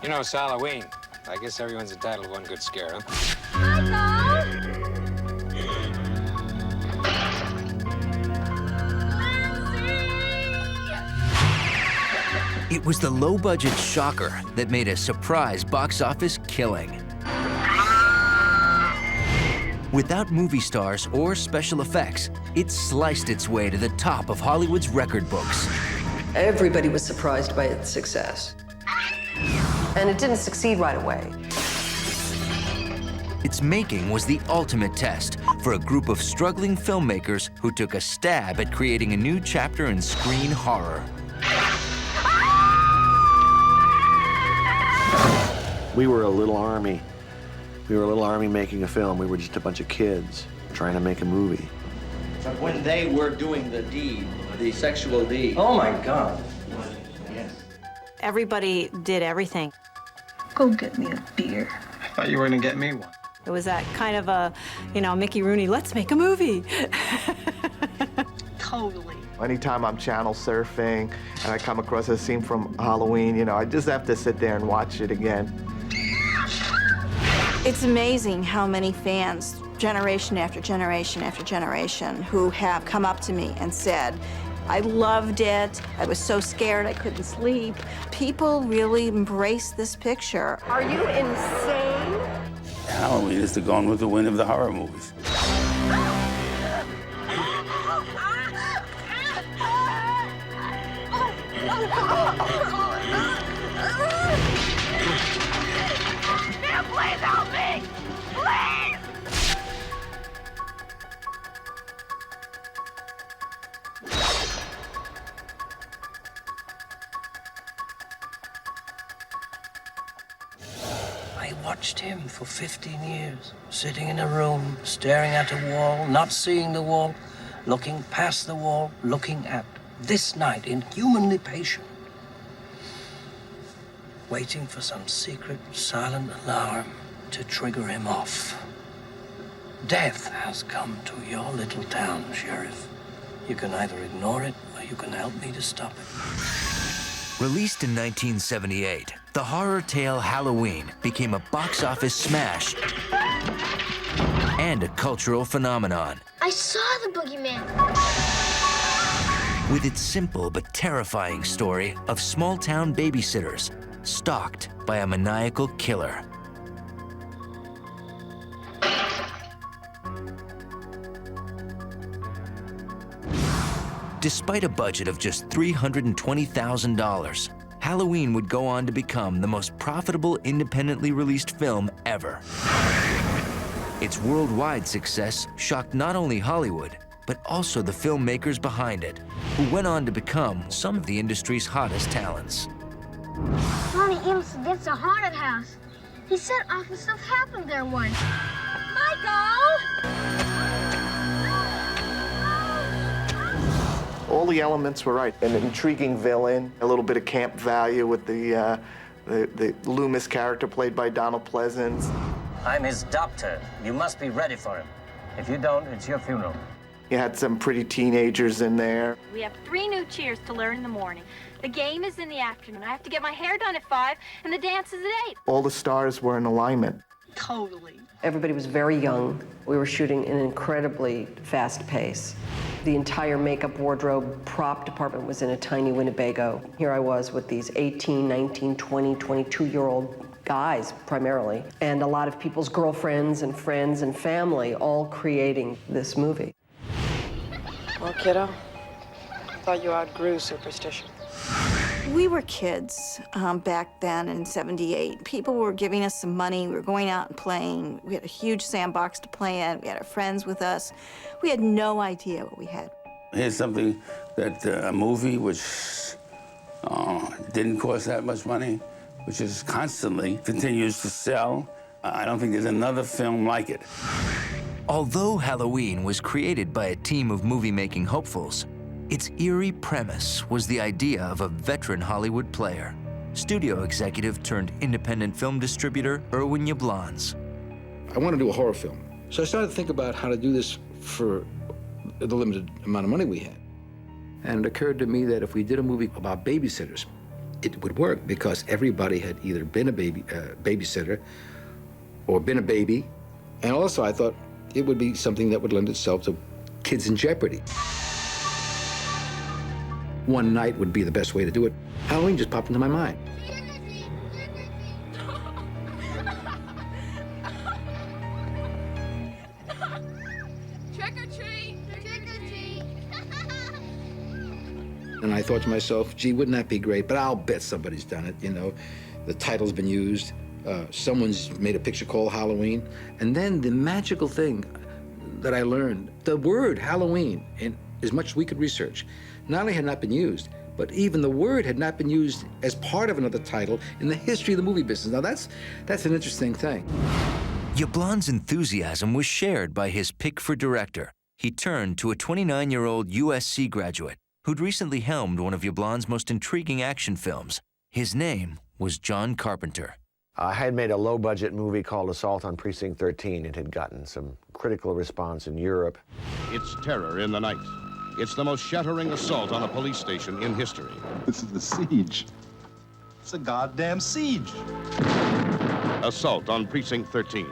You know, it's Halloween. I guess everyone's entitled to one good scare, huh? It was the low-budget shocker that made a surprise box office killing. Without movie stars or special effects, it sliced its way to the top of Hollywood's record books. Everybody was surprised by its success. And it didn't succeed right away. Its making was the ultimate test for a group of struggling filmmakers who took a stab at creating a new chapter in screen horror. We were a little army. We were a little army making a film. We were just a bunch of kids trying to make a movie. But when they were doing the deed, the sexual deed... Oh, my God. Yes. Everybody did everything. Go get me a beer. I thought you were gonna get me one. It was that kind of a, you know, Mickey Rooney, let's make a movie. Totally. Anytime I'm channel surfing and I come across a scene from Halloween, you know, I just have to sit there and watch it again. It's amazing how many fans, generation after generation after generation, who have come up to me and said, I loved it, I was so scared I couldn't sleep. People really embrace this picture. Are you insane? Halloween is the Gone with the Wind of the horror movies. Please help me! Please! I watched him for 15 years, sitting in a room, staring at a wall, not seeing the wall, looking past the wall, looking at this night, inhumanly patient, waiting for some secret, silent alarm to trigger him off. Death has come to your little town, Sheriff. You can either ignore it or you can help me to stop it. Released in 1978, the horror tale Halloween became a box office smash and a cultural phenomenon. I saw the boogeyman. With its simple but terrifying story of small-town babysitters stalked by a maniacal killer. Despite a budget of just $320,000, Halloween would go on to become the most profitable independently released film ever. Its worldwide success shocked not only Hollywood, but also the filmmakers behind it, who went on to become some of the industry's hottest talents. Ronnie Emerson gets a haunted house. He said awful stuff happened there once. Michael! All the elements were right. An intriguing villain, a little bit of camp value with the Loomis character played by Donald Pleasance. I'm his doctor. You must be ready for him. If you don't, it's your funeral. You had some pretty teenagers in there. We have 3 new cheers to learn in the morning. The game is in the afternoon. I have to get my hair done at 5, and the dance is at 8. All the stars were in alignment. Totally. Everybody was very young. We were shooting in an incredibly fast pace. The entire makeup, wardrobe, prop department was in a tiny Winnebago. Here I was with these 18, 19, 20, 22-year-old guys, primarily, and a lot of people's girlfriends and friends and family all creating this movie. Well, kiddo, I thought you outgrew superstition. We were kids back then in '78. People were giving us some money. We were going out and playing. We had a huge sandbox to play in. We had our friends with us. We had no idea what we had. Here's something that a movie which didn't cost that much money, which is constantly continues to sell. I don't think there's another film like it. Although Halloween was created by a team of movie-making hopefuls, its eerie premise was the idea of a veteran Hollywood player, studio executive turned independent film distributor Irwin Yablans. I want to do a horror film. So I started to think about how to do this for the limited amount of money we had. And it occurred to me that if we did a movie about babysitters, it would work because everybody had either been a babysitter or been a baby. And also I thought it would be something that would lend itself to kids in jeopardy. One night would be the best way to do it. Halloween just popped into my mind. Trick or treat! Trick or treat! And I thought to myself, gee, wouldn't that be great? But I'll bet somebody's done it, you know. The title's been used. Someone's made a picture called Halloween. And then the magical thing that I learned, the word Halloween, in as much as we could research, not only had not been used, but even the word had not been used as part of another title in the history of the movie business. Now that's an interesting thing. Yablon's enthusiasm was shared by his pick for director. He turned to a 29-year-old USC graduate who'd recently helmed one of Yablon's most intriguing action films. His name was John Carpenter. I had made a low-budget movie called Assault on Precinct 13. It had gotten some critical response in Europe. It's terror in the night. It's the most shattering assault on a police station in history. This is a siege. It's a goddamn siege. Assault on Precinct 13.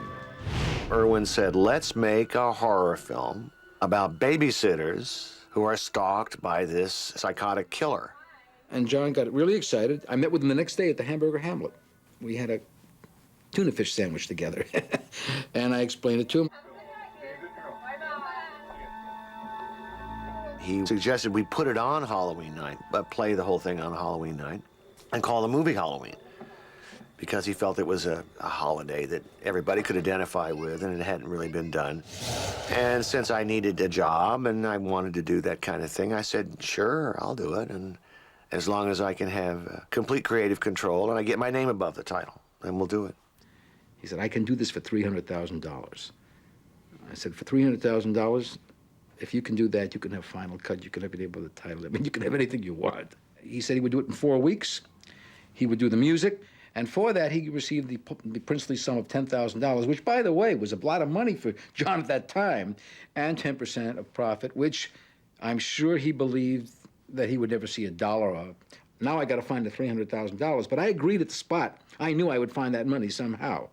Irwin said, let's make a horror film about babysitters who are stalked by this psychotic killer. And John got really excited. I met with him the next day at the Hamburger Hamlet. We had a tuna fish sandwich together. And I explained it to him. He suggested we put it on Halloween night, but play the whole thing on Halloween night, and call the movie Halloween, because he felt it was a holiday that everybody could identify with, and it hadn't really been done. And since I needed a job and I wanted to do that kind of thing, I said, sure, I'll do it, and as long as I can have complete creative control and I get my name above the title, then we'll do it. He said, I can do this for $300,000. I said, for $300,000, if you can do that, you can have Final Cut, you can have it above the title. I mean, you can have anything you want. He said he would do it in 4 weeks. He would do the music. And for that, he received the princely sum of $10,000, which, by the way, was a lot of money for John at that time, and 10% of profit, which I'm sure he believed that he would never see a dollar of. Now I got to find the $300,000, but I agreed at the spot. I knew I would find that money somehow.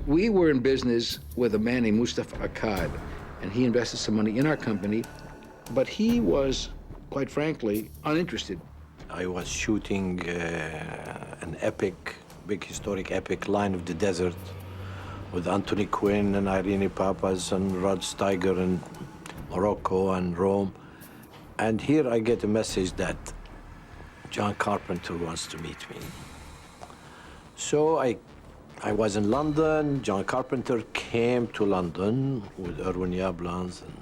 We were in business with a man named Mustafa Akkad, and he invested some money in our company, but he was, quite frankly, uninterested. I was shooting an epic, big historic epic, Line of the Desert, with Anthony Quinn and Irene Papas and Rod Steiger in Morocco and Rome. And here I get a message that John Carpenter wants to meet me. So I was in London. John Carpenter came to London with Irwin Yablans, and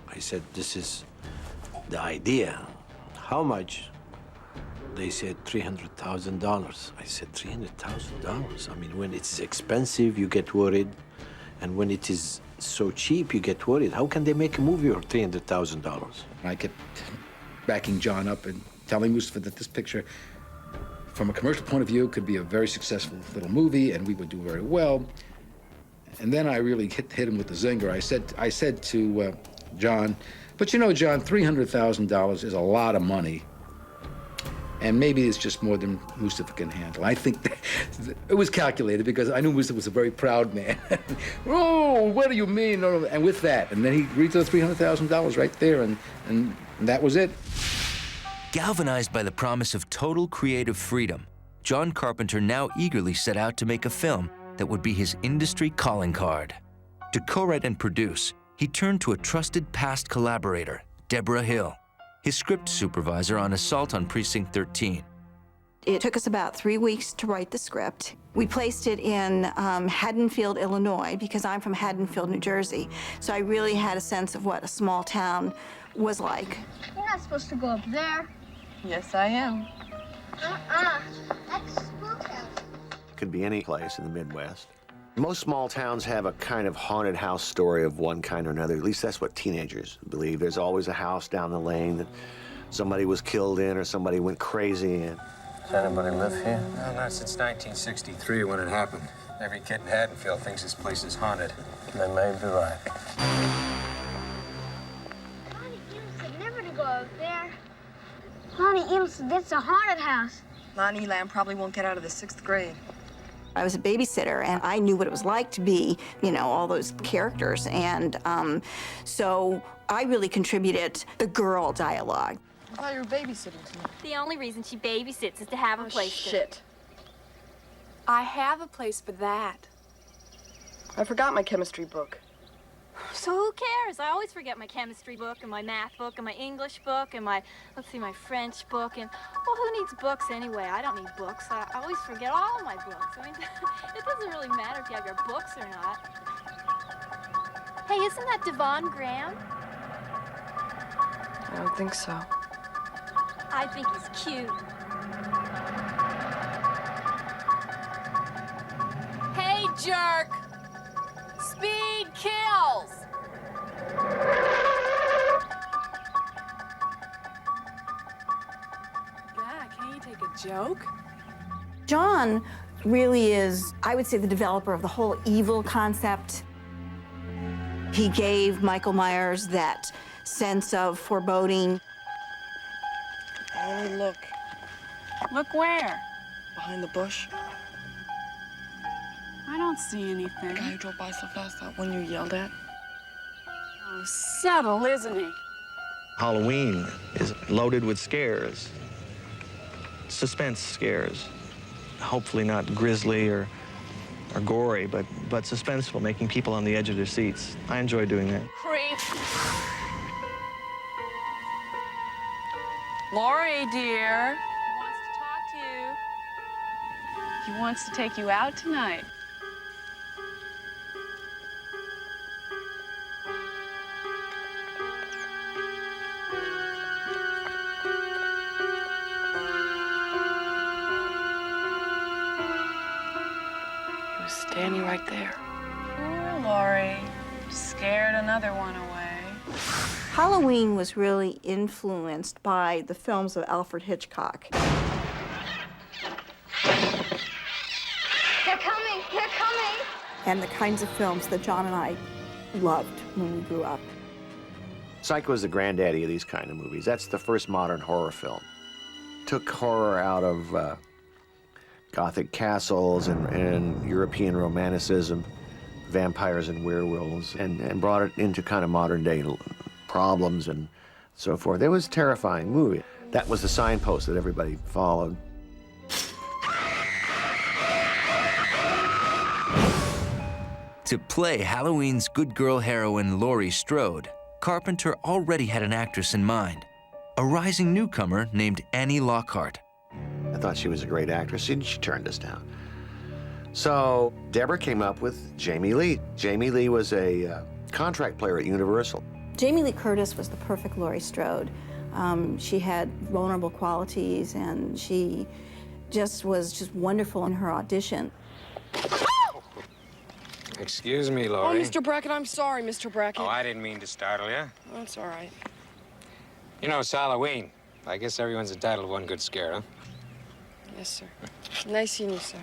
I said, this is the idea. How much? They said $300,000. I said, $300,000? I mean, when it's expensive, you get worried. And when it is so cheap, you get worried. How can they make a movie for $300,000? I kept backing John up and telling Mustafa that this picture, from a commercial point of view, could be a very successful little movie, and we would do very well. And then I really hit him with the zinger. I said to John, but you know, John, $300,000 is a lot of money. And maybe it's just more than Mustafa can handle. I think that it was calculated because I knew Mustafa was a very proud man. Oh, what do you mean? And with that, and then he agreed to the $300,000 right there, and that was it. Galvanized by the promise of total creative freedom, John Carpenter now eagerly set out to make a film that would be his industry calling card. To co-write and produce, he turned to a trusted past collaborator, Deborah Hill, his script supervisor on Assault on Precinct 13. It took us about 3 weeks to write the script. We placed it in Haddonfield, Illinois, because I'm from Haddonfield, New Jersey. So I really had a sense of what a small town was like. You're not supposed to go up there. Yes, I am. That's spooky. Could be any place in the Midwest. Most small towns have a kind of haunted house story of one kind or another. At least that's what teenagers believe. There's always a house down the lane that somebody was killed in or somebody went crazy in. Does anybody live here? Well, not since 1963 when it happened. Every kid in Haddonfield thinks this place is haunted. They may be right. Lonnie Eames said never to go up there. Lonnie Ems, that's a haunted house. Lonnie Lamb probably won't get out of the 6th grade. I was a babysitter, and I knew what it was like to be, you know, all those characters. And so I really contributed the girl dialogue. I thought you were babysitting tonight. The only reason she babysits is to have a place Shit. I have a place for that. I forgot my chemistry book. So who cares? I always forget my chemistry book and my math book and my English book and my, my French book. And, well, who needs books anyway? I don't need books. I always forget all my books. I mean, it doesn't really matter if you have your books or not. Hey, isn't that Devon Graham? I don't think so. I think he's cute. Hey, jerk! Speed kills! Yeah, can't you take a joke? John really is, I would say, the developer of the whole evil concept. He gave Michael Myers that sense of foreboding. Oh, look. Look where? Behind the bush. I don't see anything. The guy who drove by so fast, that one you yelled at. Oh, subtle, isn't he? Halloween is loaded with scares, suspense scares. Hopefully not grisly or gory, but suspenseful, making people on the edge of their seats. I enjoy doing that. Creep. Lori, dear. He wants to talk to you. He wants to take you out tonight. He was standing right there. Poor Lori. Scared another one away. Halloween was really influenced by the films of Alfred Hitchcock. They're coming! They're coming! And the kinds of films that John and I loved when we grew up. Psycho is the granddaddy of these kind of movies. That's the first modern horror film. Took horror out of Gothic castles and European romanticism, vampires and werewolves, and brought it into kind of modern day problems and so forth. It was a terrifying movie. That was the signpost that everybody followed. To play Halloween's good girl heroine Laurie Strode, Carpenter already had an actress in mind, a rising newcomer named Annie Lockhart. I thought she was a great actress, and she turned us down. So Deborah came up with Jamie Lee. Jamie Lee was a contract player at Universal. Jamie Lee Curtis was the perfect Laurie Strode. She had vulnerable qualities, and she was just wonderful in her audition. Excuse me, Oh, Laurie. Mr. Brackett, I'm sorry, Mr. Brackett. Oh, I didn't mean to startle you. That's all right. You know, it's Halloween. I guess everyone's entitled to one good scare, huh? Yes, sir. Nice seeing you, sir.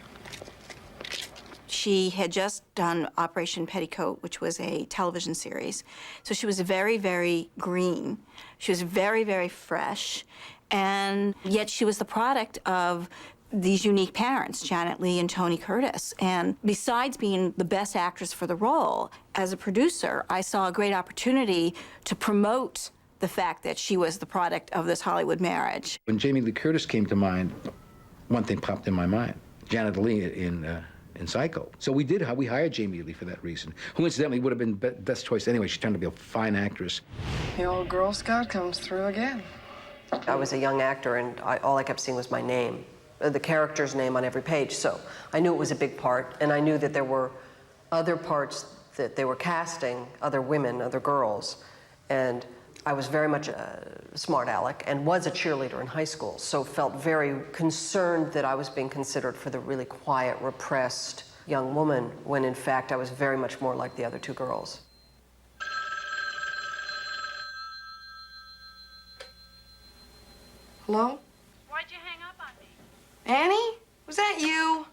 She had just done Operation Petticoat, which was a television series. So she was very, very green. She was very, very fresh. And yet she was the product of these unique parents, Janet Leigh and Tony Curtis. And besides being the best actress for the role, as a producer, I saw a great opportunity to promote the fact that she was the product of this Hollywood marriage. When Jamie Lee Curtis came to mind, one thing popped in my mind. Janet Leigh in Psycho. So we hired Jamie Lee for that reason, who incidentally would have been best choice anyway. She turned out to be a fine actress. The old Girl Scout comes through again. I was a young actor, and all I kept seeing was my name, the character's name on every page. So I knew it was a big part, and I knew that there were other parts that they were casting, other women, other girls. And I was very much a smart aleck and was a cheerleader in high school, so felt very concerned that I was being considered for the really quiet, repressed young woman, when in fact I was very much more like the other two girls. Hello? Why'd you hang up on me? Annie? Was that you?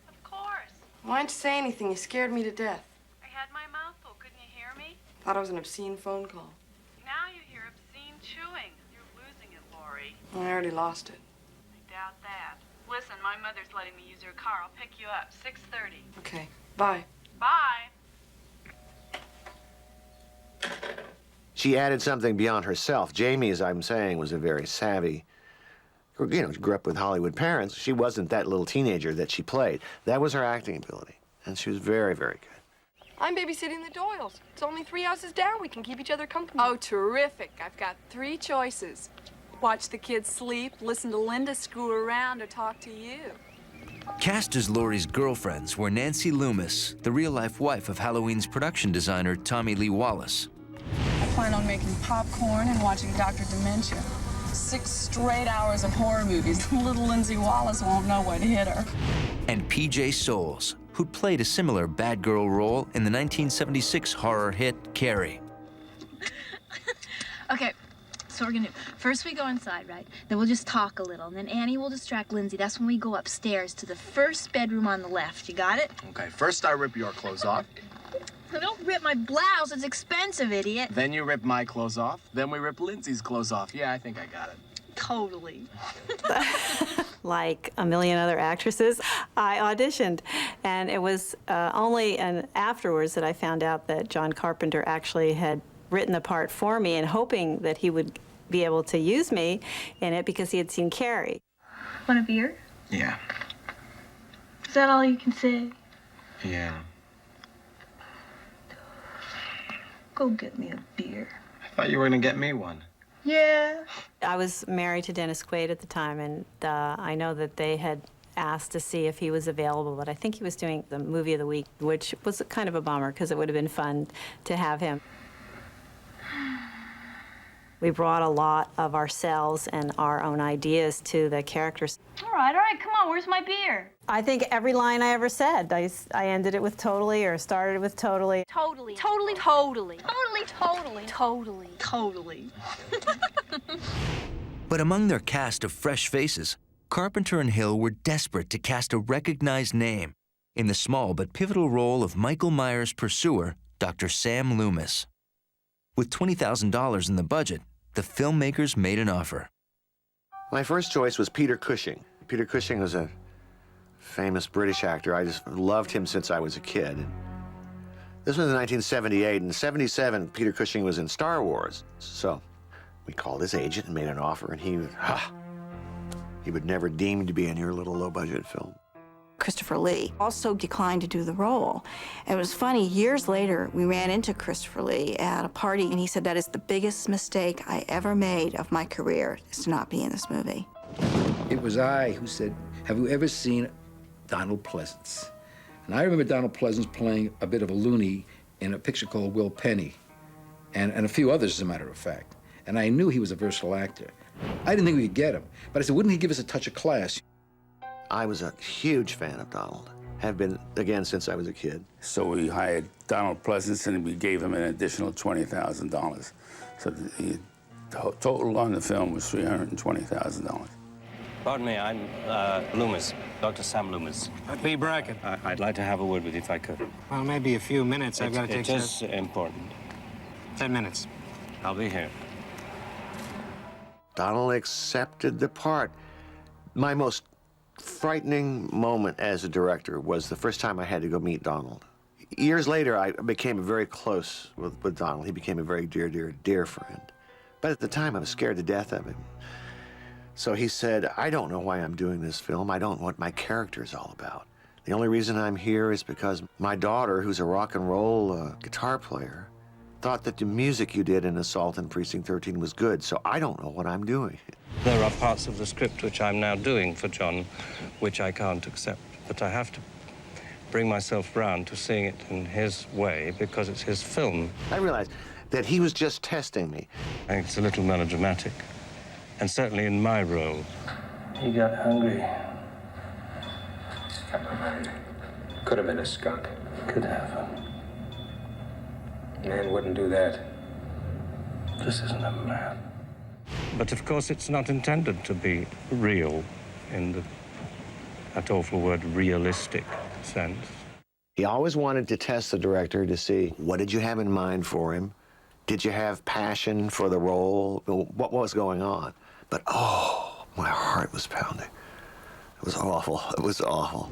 Of course. Why didn't you say anything? You scared me to death. I had my mouth full. Couldn't you hear me? Thought it was an obscene phone call. Now you hear obscene chewing. You're losing it, Laurie. I already lost it. I doubt that. Listen, my mother's letting me use her car. I'll pick you up. 6:30. Okay. Bye. Bye. She added something beyond herself. Jamie, as I'm saying, was a very savvy, you know, grew up with Hollywood parents. She wasn't that little teenager that she played. That was her acting ability, and she was very, very good. I'm babysitting the Doyles. It's only 3 houses down. We can keep each other company. Oh, terrific. I've got 3 choices. Watch the kids sleep, listen to Linda screw around, or talk to you. Cast as Laurie's girlfriends were Nancy Loomis, the real-life wife of Halloween's production designer Tommy Lee Wallace. I plan on making popcorn and watching Dr. Dementia. 6 straight hours of horror movies. Little Lindsay Wallace won't know what hit her. And P.J. Souls, who'd played a similar bad girl role in the 1976 horror hit Carrie. Okay, so we're gonna do, first we go inside, right? Then we'll just talk a little. And then Annie will distract Lindsay. That's when we go upstairs to the first bedroom on the left. You got it? Okay, first I rip your clothes off. Don't rip my blouse. It's expensive, idiot. Then you rip my clothes off. Then we rip Lindsay's clothes off. Yeah, I think I got it. Totally. Like a million other actresses, I auditioned. And it was only afterwards that I found out that John Carpenter actually had written the part for me and hoping that he would be able to use me in it because he had seen Carrie. Want a beer? Yeah. Is that all you can say? Yeah. Go get me a beer. I thought you were gonna get me one. Yeah. I was married to Dennis Quaid at the time, and I know that they had asked to see if he was available, but I think he was doing the movie of the week, which was kind of a bummer because it would have been fun to have him. We brought a lot of ourselves and our own ideas to the characters. All right, come on. Where's my beer? I think every line I ever said, I ended it with totally or started with totally. Totally. Totally. Totally. Totally. Totally. Totally. Totally. But among their cast of fresh faces, Carpenter and Hill were desperate to cast a recognized name in the small but pivotal role of Michael Myers' pursuer, Dr. Sam Loomis. With $20,000 in the budget, the filmmakers made an offer. My first choice was Peter Cushing. Peter Cushing was a famous British actor. I just loved him since I was a kid. This was in 1978. In 77, Peter Cushing was in Star Wars. So we called his agent and made an offer, and he would never deem to be in your little low-budget film. Christopher Lee also declined to do the role. And it was funny, years later, we ran into Christopher Lee at a party, and he said, that is the biggest mistake I ever made of my career, is to not be in this movie. It was I who said, have you ever seen Donald Pleasance? And I remember Donald Pleasance playing a bit of a loony in a picture called Will Penny, and a few others, as a matter of fact. And I knew he was a versatile actor. I didn't think we could get him, but I said, wouldn't he give us a touch of class? I was a huge fan of Donald. Have been, again, since I was a kid. So we hired Donald Pleasance, and we gave him an additional $20,000. So the total on the film was $320,000. Pardon me, I'm Loomis, Dr. Sam Loomis. Lee Brackett. I'd like to have a word with you if I could. Well, maybe a few minutes. I've got to take It is important. 10 minutes. I'll be here. Donald accepted the part. My most frightening moment as a director was the first time I had to go meet Donald. Years later, I became very close with Donald. He became a very dear, dear, dear friend. But at the time, I was scared to death of him. So he said, I don't know why I'm doing this film. I don't know what my character is all about. The only reason I'm here is because my daughter, who's a rock and roll guitar player, thought that the music you did in Assault on Precinct 13 was good, so I don't know what I'm doing. There are parts of the script which I'm now doing for John, which I can't accept. But I have to bring myself round to seeing it in his way because it's his film. I realized that he was just testing me. I think it's a little melodramatic, and certainly in my role. He got hungry. Could have been a skunk. Could have. Man wouldn't do that. This isn't a man. But of course, it's not intended to be real in that awful word, realistic sense. He always wanted to test the director to see, what did you have in mind for him? Did you have passion for the role? What was going on? But, oh, My heart was pounding. It was awful. It was awful.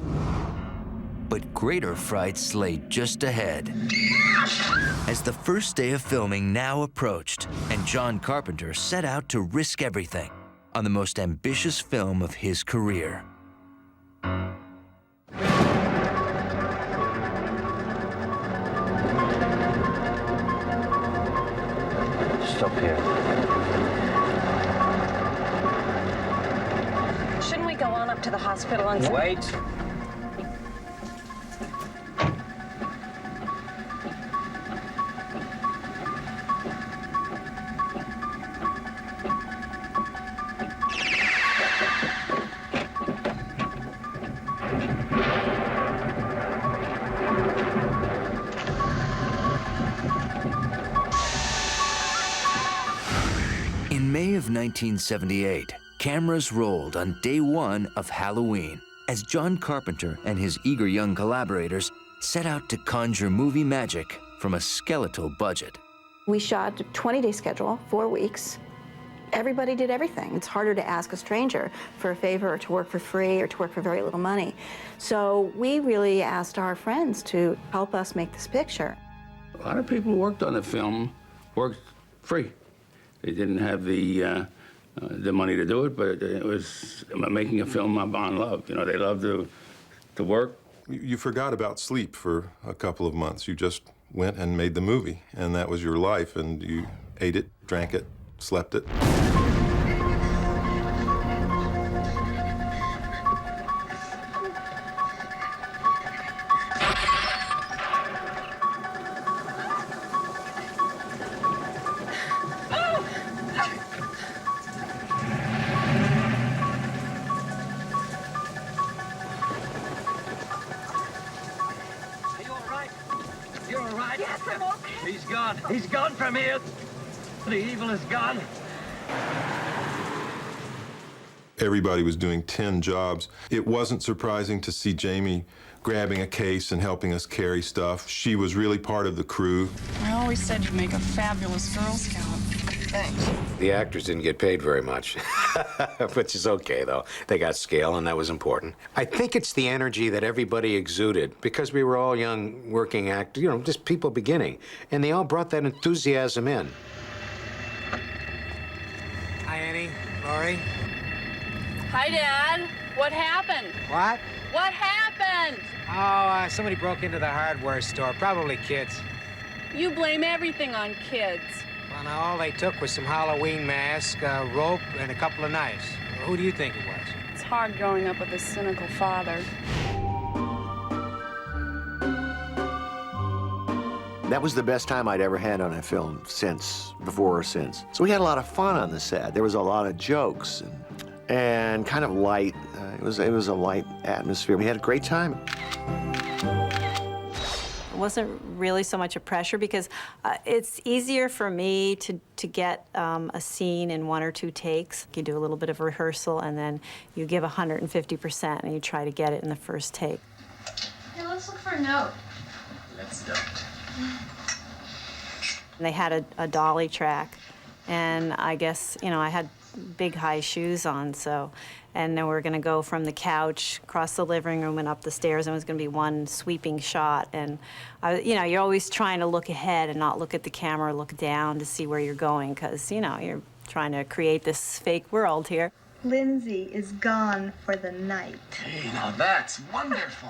But greater frights lay just ahead. As the first day of filming now approached, and John Carpenter set out to risk everything on the most ambitious film of his career. Stop here. Shouldn't we go on up to the hospital and... Wait. In May of 1978, cameras rolled on day one of Halloween as John Carpenter and his eager young collaborators set out to conjure movie magic from a skeletal budget. We shot a 20-day schedule, 4 weeks. Everybody did everything. It's harder to ask a stranger for a favor or to work for free or to work for very little money. So we really asked our friends to help us make this picture. A lot of people who worked on the film worked free. They didn't have the money to do it, but it was making a film on love. You know, they loved to work. You forgot about sleep for a couple of months. You just went and made the movie, and that was your life, and you ate it, drank it, slept it. He's gone from here. The evil is gone. Everybody was doing 10 jobs. It wasn't surprising to see Jamie grabbing a case and helping us carry stuff. She was really part of the crew. I always said you'd make a fabulous Girl Scout. Thanks. The actors didn't get paid very much, which is okay, though. They got scale, and that was important. I think it's the energy that everybody exuded, because we were all young working actors, you know, just people beginning, and they all brought that enthusiasm in. Hi, Annie. Laurie. Hi, Dad. What happened? What? What happened? Oh, somebody broke into the hardware store. Probably kids. You blame everything on kids. Well, now, all they took was some Halloween mask, a rope, and a couple of knives. Who do you think it was? It's hard growing up with a cynical father. That was the best time I'd ever had on a film before or since. So we had a lot of fun on the set. There was a lot of jokes and kind of light. It was a light atmosphere. We had a great time. It wasn't really so much a pressure because it's easier for me to get a scene in 1 or 2 takes. You do a little bit of rehearsal and then you give 150% and you try to get it in the first take. Hey, let's look for a note. Let's don't. And they had a dolly track, and I guess, you know, I had big high shoes on, so, and then we're gonna go from the couch across the living room and up the stairs, and it was gonna be one sweeping shot, and you know, you're always trying to look ahead and not look at the camera, look down to see where you're going, because, you know, you're trying to create this fake world here. Lindsay is gone for the night. Hey, now that's wonderful.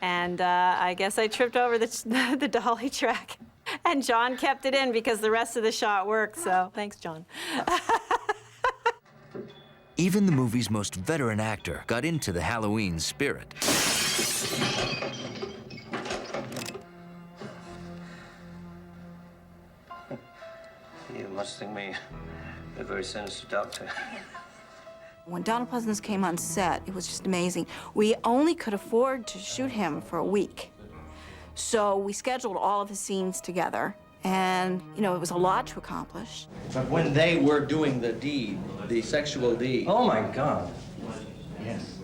And I guess I tripped over the dolly track. And John kept it in because the rest of the shot worked, so thanks, John. Even the movie's most veteran actor got into the Halloween spirit. You must think me a very sinister doctor. When Donald Pleasence came on set, it was just amazing. We only could afford to shoot him for a week. So we scheduled all of his scenes together, and, you know, it was a lot to accomplish. But when they were doing the deed, the sexual deed... Oh, my God. Yes.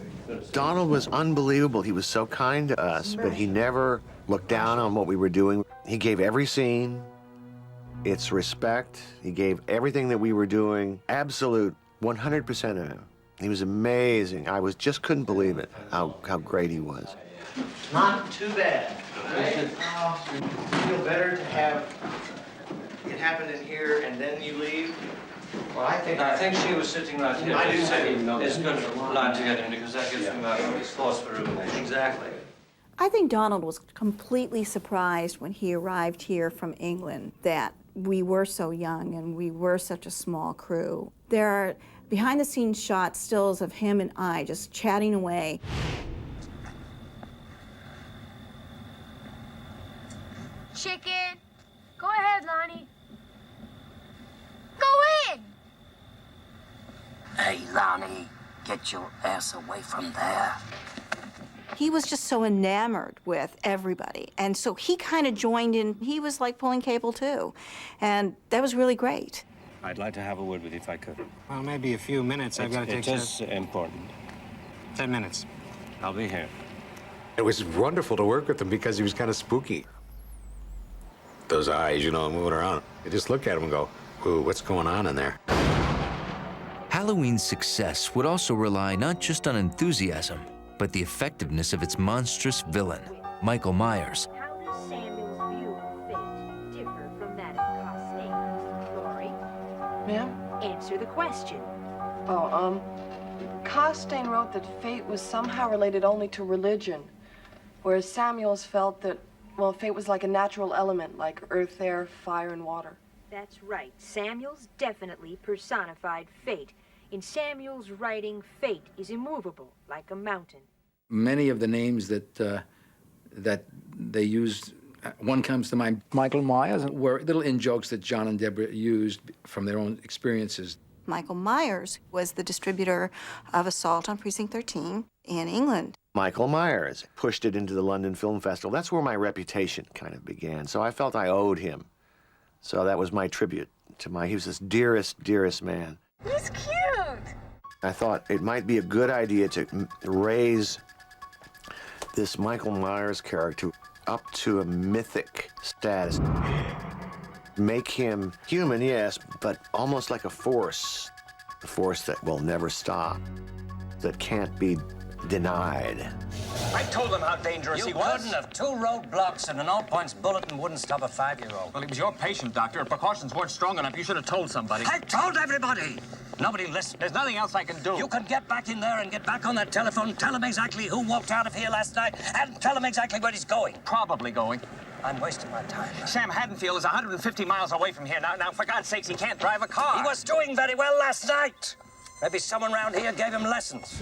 Donald was unbelievable. He was so kind to us, but he never looked down on what we were doing. He gave every scene It's respect. He gave everything that we were doing absolute 100% of him. He was amazing. I just couldn't believe it, how great he was. Not too bad. Feel better to have it happen in here and then you leave? Well, I think she was sitting right here. I do too. It's good line to get in because that gives me my thoughts for rumination. Exactly. I think Donald was completely surprised when he arrived here from England that we were so young and we were such a small crew. There are behind-the-scenes shots, stills of him and I just chatting away. Chicken. Go ahead, Lonnie. Go in. Hey, Lonnie, get your ass away from there. He was just so enamored with everybody, and so he kind of joined in. He was like pulling cable too, and that was really great. I'd like to have a word with you if I could. Well, maybe a few minutes. I've got to take It is important. 10 minutes. I'll be here. It was wonderful to work with him because he was kind of spooky. Those eyes, you know, moving around. You just look at him and go, ooh, what's going on in there? Halloween's success would also rely not just on enthusiasm, but the effectiveness of its monstrous villain, Michael Myers. How does Samuel's view of fate differ from that of Costain's? Lori? Ma'am? Answer the question. Costain wrote that fate was somehow related only to religion, whereas Samuels felt that, well, fate was like a natural element, like earth, air, fire, and water. That's right. Samuel's definitely personified fate. In Samuel's writing, fate is immovable, like a mountain. Many of the names that they used, one comes to mind, Michael Myers, were little in-jokes that John and Deborah used from their own experiences. Michael Myers was the distributor of Assault on Precinct 13 in England. Michael Myers pushed it into the London Film Festival. That's where my reputation kind of began. So I felt I owed him. So that was my tribute to he was this dearest, dearest man. He's cute. I thought it might be a good idea to raise this Michael Myers character up to a mythic status. Make him human, yes, but almost like a force that will never stop, that can't be denied. I told them how dangerous he was. You couldn't have 2 roadblocks and an all-points bulletin wouldn't stop a 5-year-old. Well, he was your patient, Doctor. If precautions weren't strong enough, you should have told somebody. I told everybody! Nobody listened. There's nothing else I can do. You can get back in there and get back on that telephone, tell him exactly who walked out of here last night, and tell him exactly where he's going. Probably going. I'm wasting my time. Sam Haddonfield is 150 miles away from here. Now, for God's sakes, he can't drive a car. He was doing very well last night. Maybe someone around here gave him lessons.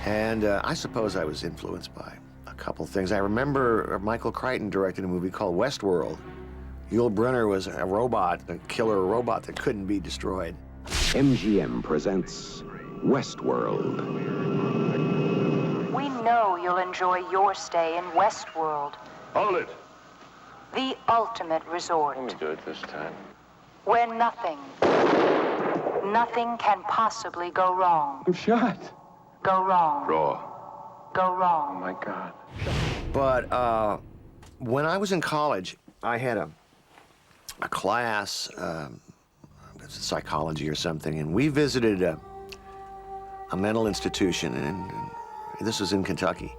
And I suppose I was influenced by a couple things. I remember Michael Crichton directed a movie called Westworld. Yul Brynner was a robot, a killer robot that couldn't be destroyed. MGM presents Westworld. We know you'll enjoy your stay in Westworld, Hold it. the ultimate resort, Let me do it this time. where nothing can possibly go wrong. I'm shot. Go wrong. Raw. Go wrong. Oh, my God. But when I was in college, I had a class, psychology or something, and we visited a mental institution, and this was in Kentucky.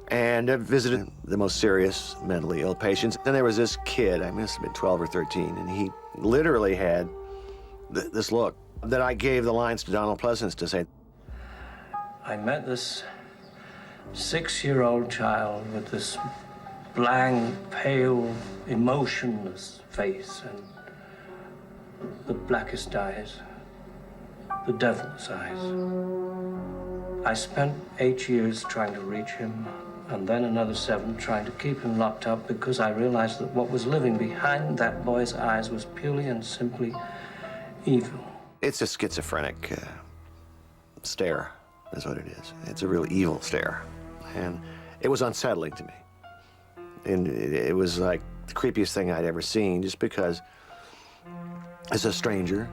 And I visited the most serious mentally ill patients. And there was this kid, I must have been 12 or 13, and he literally had this look that I gave the lines to Donald Pleasance to say. I met this 6-year-old child with this blank, pale, emotionless face and the blackest eyes, the devil's eyes. I spent 8 years trying to reach him, and then another 7 trying to keep him locked up because I realized that what was living behind that boy's eyes was purely and simply evil. It's a schizophrenic stare, is what it is. It's a real evil stare. And it was unsettling to me. And it was like the creepiest thing I'd ever seen, just because as a stranger,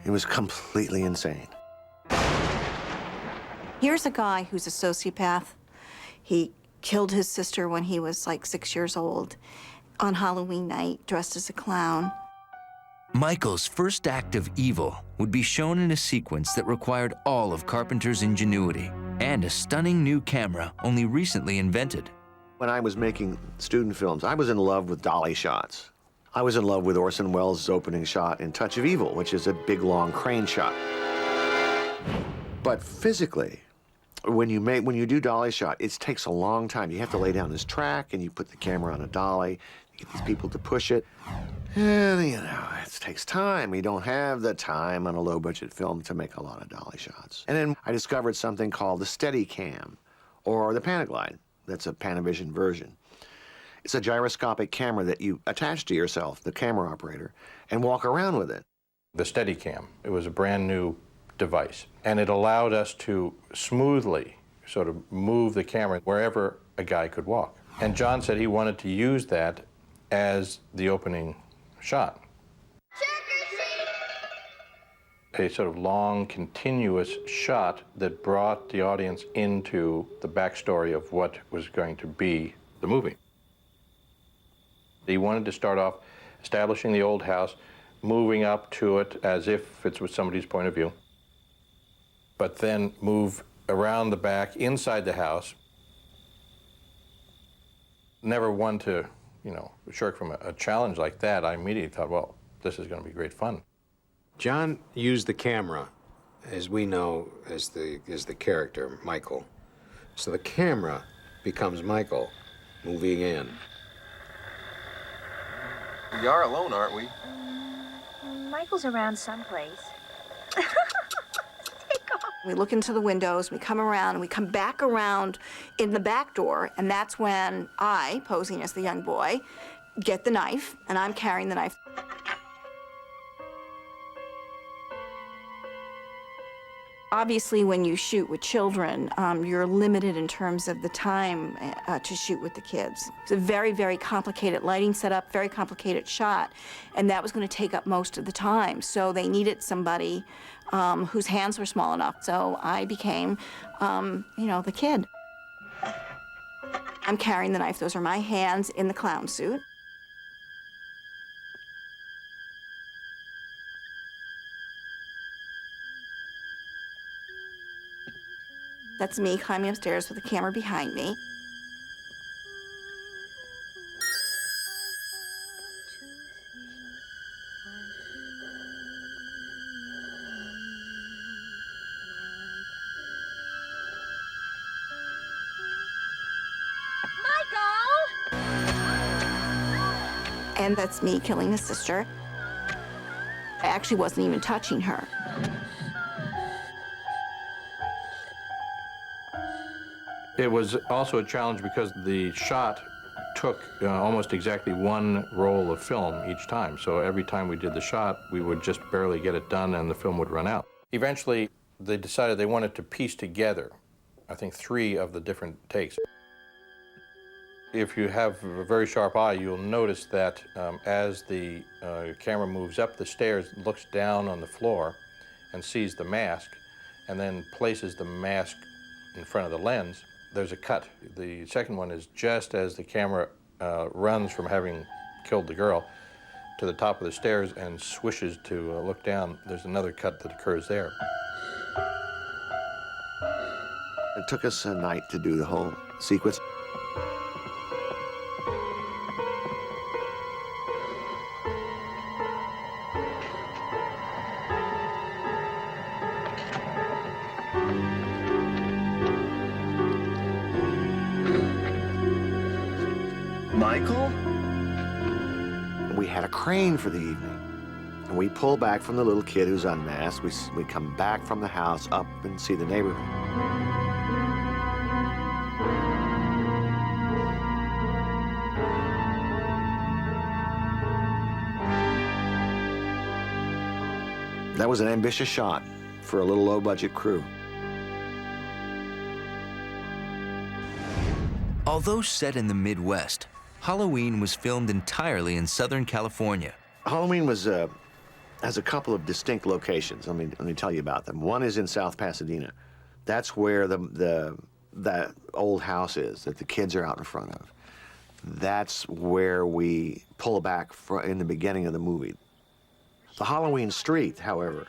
it was completely insane. Here's a guy who's a sociopath. He killed his sister when he was like 6 years old. on Halloween night dressed as a clown. Michael's first act of evil would be shown in a sequence that required all of Carpenter's ingenuity and a stunning new camera only recently invented. When I was making student films, I was in love with dolly shots. I was in love with Orson Welles' opening shot in Touch of Evil, which is a big, long crane shot. But physically, when you do dolly shot, it takes a long time. You have to lay down this track, and you put the camera on a dolly. You get these people to push it. And, you know, it takes time. You don't have the time on a low-budget film to make a lot of dolly shots. And then I discovered something called the Steadicam, or the Panaglide. That's a Panavision version. It's a gyroscopic camera that you attach to yourself, the camera operator, and walk around with it. The Steadicam, it was a brand new device, and it allowed us to smoothly sort of move the camera wherever a guy could walk. And John said he wanted to use that as the opening shot. A sort of long, continuous shot that brought the audience into the backstory of what was going to be the movie. He wanted to start off establishing the old house, moving up to it as if it was somebody's point of view, but then move around the back, inside the house. Never one to, you know, shirk from a challenge like that. I immediately thought, well, this is going to be great fun. John used the camera, as we know, as the character, Michael. So the camera becomes Michael moving in. We are alone, aren't we? Michael's around someplace. We look into the windows, we come around, and we come back around in the back door, and that's when I, posing as the young boy, get the knife, and I'm carrying the knife. Obviously, when you shoot with children, you're limited in terms of the time to shoot with the kids. It's a very, very complicated lighting setup, very complicated shot, and that was going to take up most of the time. So they needed somebody whose hands were small enough. So I became, you know, the kid. I'm carrying the knife. Those are my hands in the clown suit. That's me climbing upstairs with the camera behind me. And that's me killing the sister. I actually wasn't even touching her. It was also a challenge because the shot took almost exactly one roll of film each time. So every time we did the shot, we would just barely get it done and the film would run out. Eventually, they decided they wanted to piece together, I think, 3 of the different takes. If you have a very sharp eye, you'll notice that as the camera moves up the stairs, looks down on the floor and sees the mask, and then places the mask in front of the lens, there's a cut. The second one is just as the camera runs from having killed the girl to the top of the stairs and swishes to look down. There's another cut that occurs there. It took us a night to do the whole sequence. Michael? We had a crane for the evening. And we pull back from the little kid who's unmasked. We come back from the house up and see the neighborhood. That was an ambitious shot for a little low-budget crew. Although set in the Midwest, Halloween was filmed entirely in Southern California. Halloween has a couple of distinct locations. Let me tell you about them. One is in South Pasadena. That's where that old house is that the kids are out in front of. That's where we pull back in the beginning of the movie. The Halloween street, however,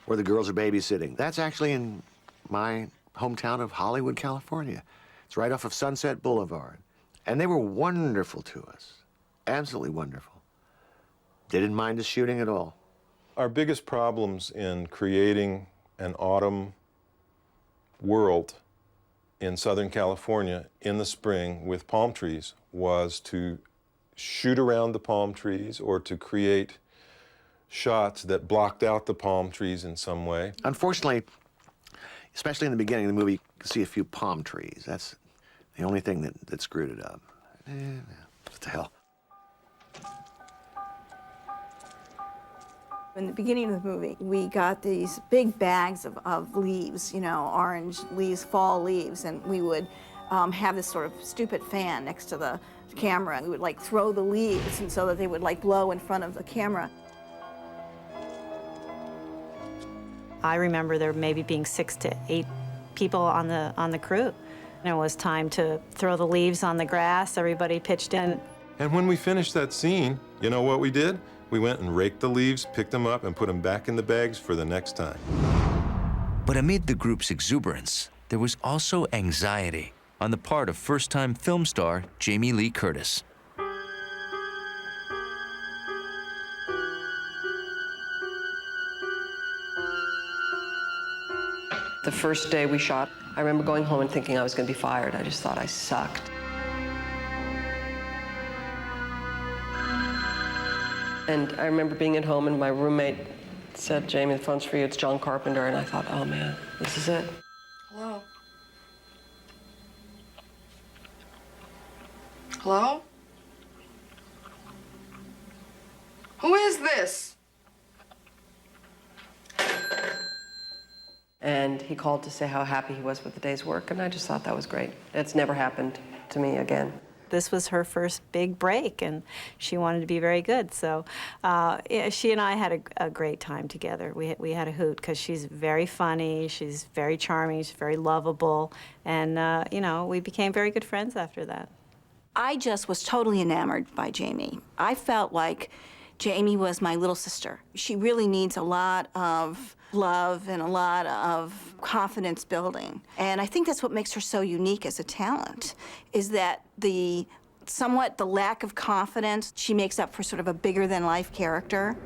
where the girls are babysitting, that's actually in my hometown of Hollywood, California. It's right off of Sunset Boulevard. And they were wonderful to us, absolutely wonderful. They didn't mind us shooting at all. Our biggest problems in creating an autumn world in Southern California in the spring with palm trees was to shoot around the palm trees or to create shots that blocked out the palm trees in some way. Unfortunately, especially in the beginning of the movie, you can see a few palm trees. That's the only thing that screwed it up. What the hell? In the beginning of the movie, we got these big bags of leaves, you know, orange leaves, fall leaves, and we would have this sort of stupid fan next to the camera, and we would like throw the leaves and so that they would like blow in front of the camera. I remember there maybe being 6 to 8 people on the crew. And it was time to throw the leaves on the grass. Everybody pitched in. And when we finished that scene, you know what we did? We went and raked the leaves, picked them up, and put them back in the bags for the next time. But amid the group's exuberance, there was also anxiety on the part of first-time film star Jamie Lee Curtis. The first day we shot, I remember going home and thinking I was going to be fired. I just thought I sucked. And I remember being at home and my roommate said, "Jamie, the phone's for you, it's John Carpenter." And I thought, oh man, this is it. Hello? Hello? Who is this? And he called to say how happy he was with the day's work, and I just thought that was great. It's never happened to me again. This was her first big break, and she wanted to be very good. So she and I had a great time together. We had a hoot because she's very funny, she's very charming, she's very lovable, and you know, we became very good friends after that. I just was totally enamored by Jamie. I felt like Jamie was my little sister. She really needs a lot of love and a lot of confidence building. And I think that's what makes her so unique as a talent, is that the lack of confidence she makes up for sort of a bigger-than-life character.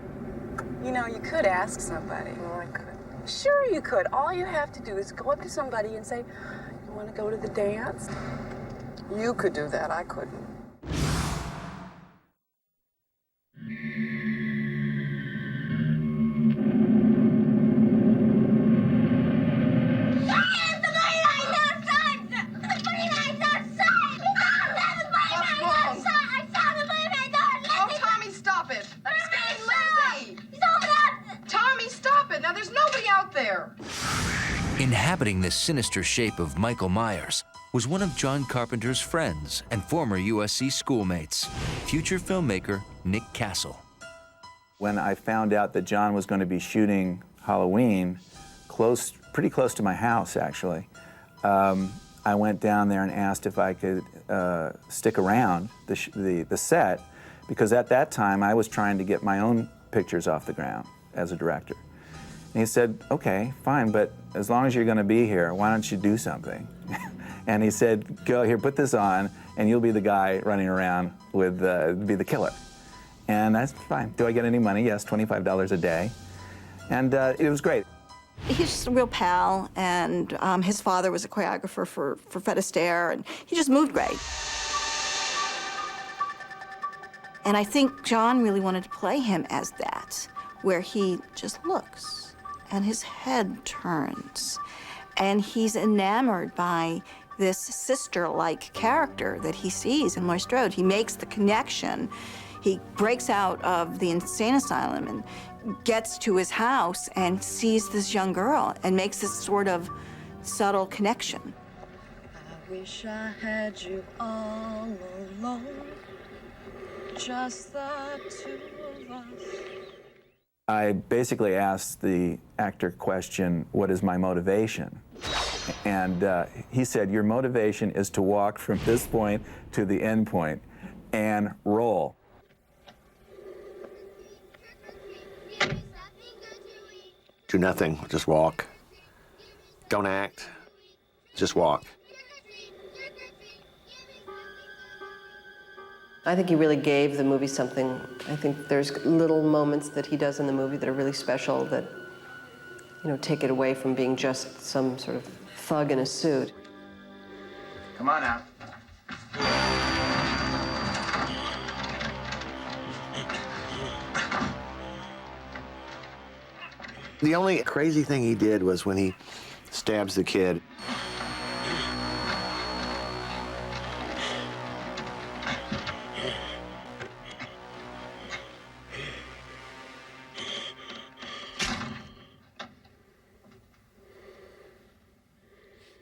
You know, you could ask somebody. Well, I could. Sure you could. All you have to do is go up to somebody and say, "You want to go to the dance?" You could do that. I couldn't. Inhabiting this sinister shape of Michael Myers was one of John Carpenter's friends and former USC schoolmates, future filmmaker Nick Castle. When I found out that John was going to be shooting Halloween, pretty close to my house, actually, I went down there and asked if I could stick around the set, because at that time I was trying to get my own pictures off the ground as a director. And he said, "Okay, fine, but as long as you're going to be here, why don't you do something?" And he said, "Go here, put this on, and you'll be the guy running around with, be the killer." And that's fine. Do I get any money? Yes, $25 a day. And it was great. He's just a real pal, and his father was a choreographer for Fred Astaire, and he just moved great. And I think John really wanted to play him as that, where he just looks, and his head turns, and he's enamored by this sister-like character that he sees in Laurie Strode. He makes the connection. He breaks out of the insane asylum and gets to his house and sees this young girl and makes this sort of subtle connection. I wish I had you all alone, just the two of us. I basically asked the actor question, what is my motivation? And he said, your motivation is to walk from this point to the end point and roll. Do nothing, just walk. Don't act, just walk. I think he really gave the movie something. I think there's little moments that he does in the movie that are really special that, you know, take it away from being just some sort of thug in a suit. Come on now. The only crazy thing he did was when he stabs the kid.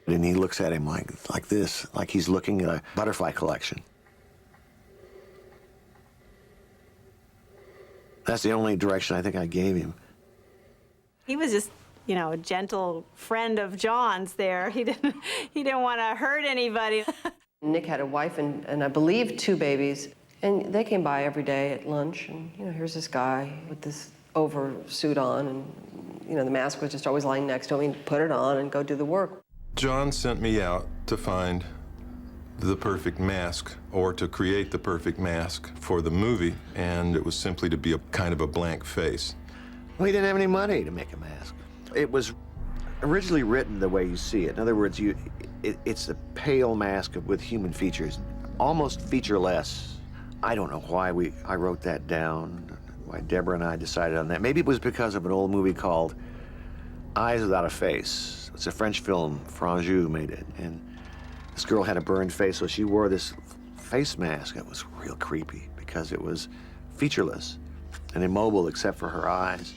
And he looks at him like this, like he's looking at a butterfly collection. That's the only direction I think I gave him. He was just, you know, a gentle friend of John's there. He didn't want to hurt anybody. Nick had a wife and I believe 2 babies, and they came by every day at lunch, and, you know, here's this guy with this oversuit on, and, you know, the mask was just always lying next to him. He'd put it on and go do the work. John sent me out to find the perfect mask, or to create the perfect mask for the movie, and it was simply to be a kind of a blank face. Well, he didn't have any money to make a mask. It was originally written the way you see it. In other words, it's a pale mask with human features, almost featureless. I don't know why I wrote that down, why Deborah and I decided on that. Maybe it was because of an old movie called Eyes Without a Face. It's a French film, Franju made it, and this girl had a burned face, so she wore this face mask. It was real creepy because it was featureless and immobile except for her eyes.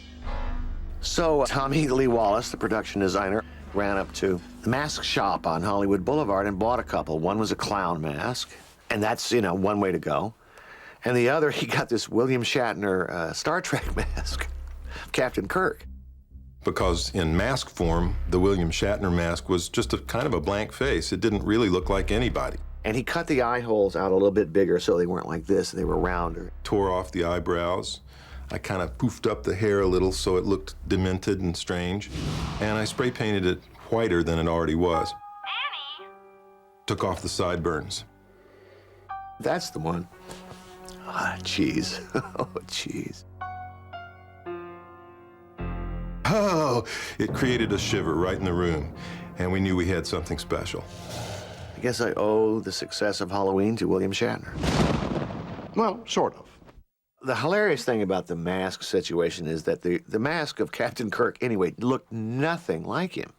So Tommy Lee Wallace, the production designer, ran up to the mask shop on Hollywood Boulevard and bought a couple. One was a clown mask, and that's, you know, one way to go. And the other, he got this William Shatner Star Trek mask, Captain Kirk. Because in mask form, the William Shatner mask was just a kind of a blank face. It didn't really look like anybody. And he cut the eye holes out a little bit bigger so they weren't like this, they were rounder. Tore off the eyebrows. I kind of poofed up the hair a little so it looked demented and strange. And I spray painted it whiter than it already was. Annie! Took off the sideburns. That's the one. Ah, cheese. Oh, cheese. Oh, it created a shiver right in the room, and we knew we had something special. I guess I owe the success of Halloween to William Shatner. Well, sort of. The hilarious thing about the mask situation is that the mask of Captain Kirk, anyway, looked nothing like him.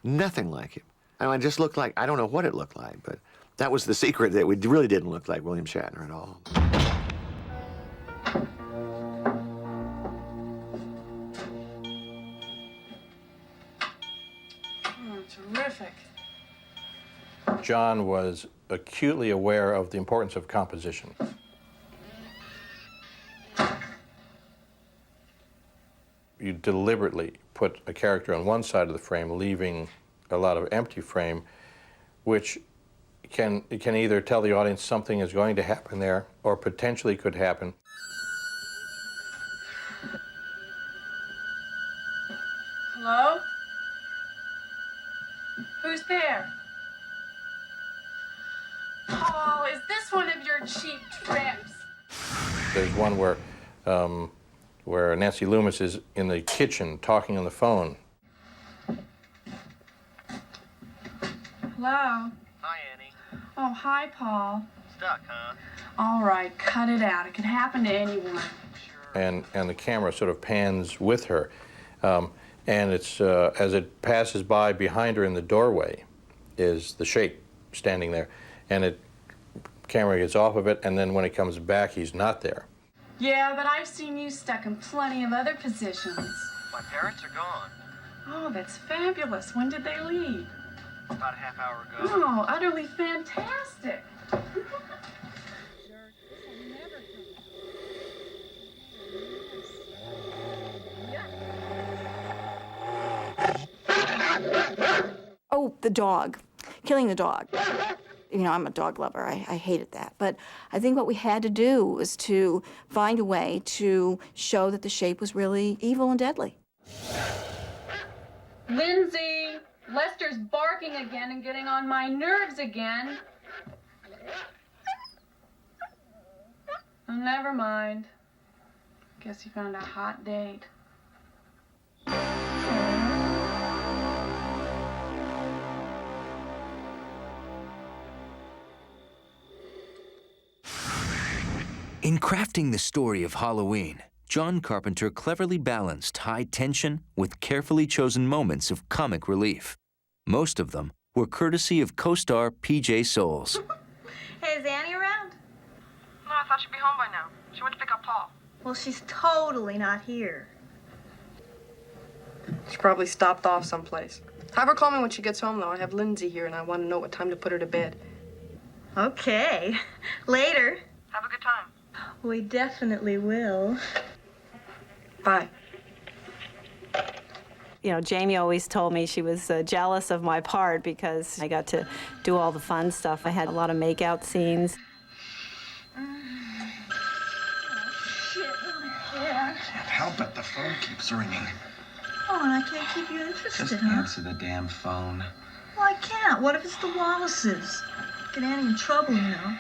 Nothing like him. I mean, it just looked like, I don't know what it looked like, but that was the secret, that we really didn't look like William Shatner at all. Terrific. John was acutely aware of the importance of composition. You deliberately put a character on one side of the frame, leaving a lot of empty frame, which can either tell the audience something is going to happen there or potentially could happen. Hello? Who's there? Paul, is this one of your cheap trips? There's one where Nancy Loomis is in the kitchen talking on the phone. Hello? Hi, Annie. Oh, hi, Paul. Stuck, huh? All right, cut it out. It could happen to anyone. And the camera sort of pans with her. And it's, as it passes by behind her in the doorway is the shape standing there. And camera gets off of it, and then when it comes back, he's not there. Yeah, but I've seen you stuck in plenty of other positions. My parents are gone. Oh, that's fabulous. When did they leave? About a half hour ago. Oh, utterly fantastic. the dog, killing the dog. You know, I'm a dog lover. I hated that. But I think what we had to do was to find a way to show that the shape was really evil and deadly. Lindsay, Lester's barking again and getting on my nerves again. Oh, never mind. Guess he found a hot date. In crafting the story of Halloween, John Carpenter cleverly balanced high tension with carefully chosen moments of comic relief. Most of them were courtesy of co-star P.J. Souls. Hey, is Annie around? No, I thought she'd be home by now. She went to pick up Paul. Well, she's totally not here. She probably stopped off someplace. Have her call me when she gets home, though. I have Lindsay here, and I want to know what time to put her to bed. Okay. Later. Have a good time. We definitely will. Bye. You know, Jamie always told me she was jealous of my part because I got to do all the fun stuff. I had a lot of make-out scenes. Yeah. Can't help it, the phone keeps ringing. Oh, and I can't keep you interested, Just huh? answer the damn phone. Well, I can't. What if it's the Wallaces? Get Annie in trouble, you know.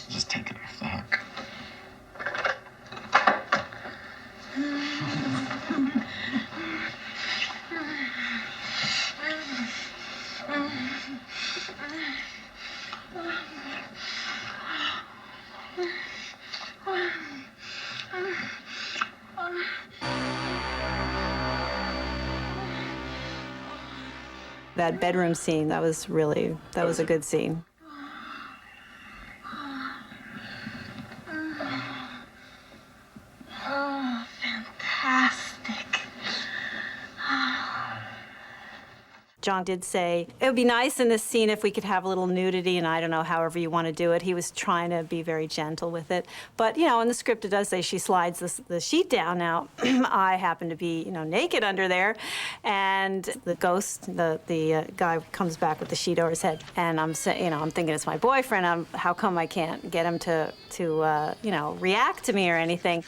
Just take it off the hook. That bedroom scene, that was a good scene. Oh, fantastic. John did say, it would be nice in this scene if we could have a little nudity, and I don't know, however you want to do it. He was trying to be very gentle with it. But, you know, in the script it does say she slides the sheet down. Now, I happen to be, you know, naked under there, and the ghost, the guy comes back with the sheet over his head, and I'm thinking it's my boyfriend. How come I can't get him to you know, react to me or anything?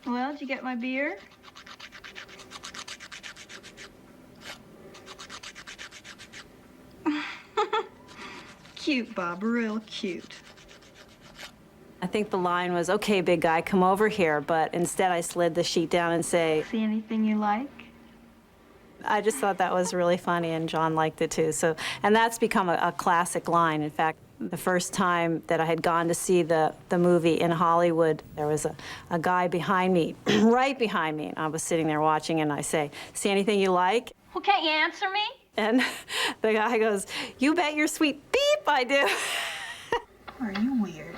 Well, did you get my beer? Cute, Bob, real cute. I think the line was, okay, big guy, come over here, but instead I slid the sheet down and say, See anything you like? I just thought that was really funny, and John liked it too. So, and that's become a classic line. In fact, the first time that I had gone to see the movie in Hollywood, there was a guy behind me, right behind me, and I was sitting there watching, and I say, see anything you like? Well, can't you answer me? And the guy goes, you bet your sweet beep I do. Are you weird?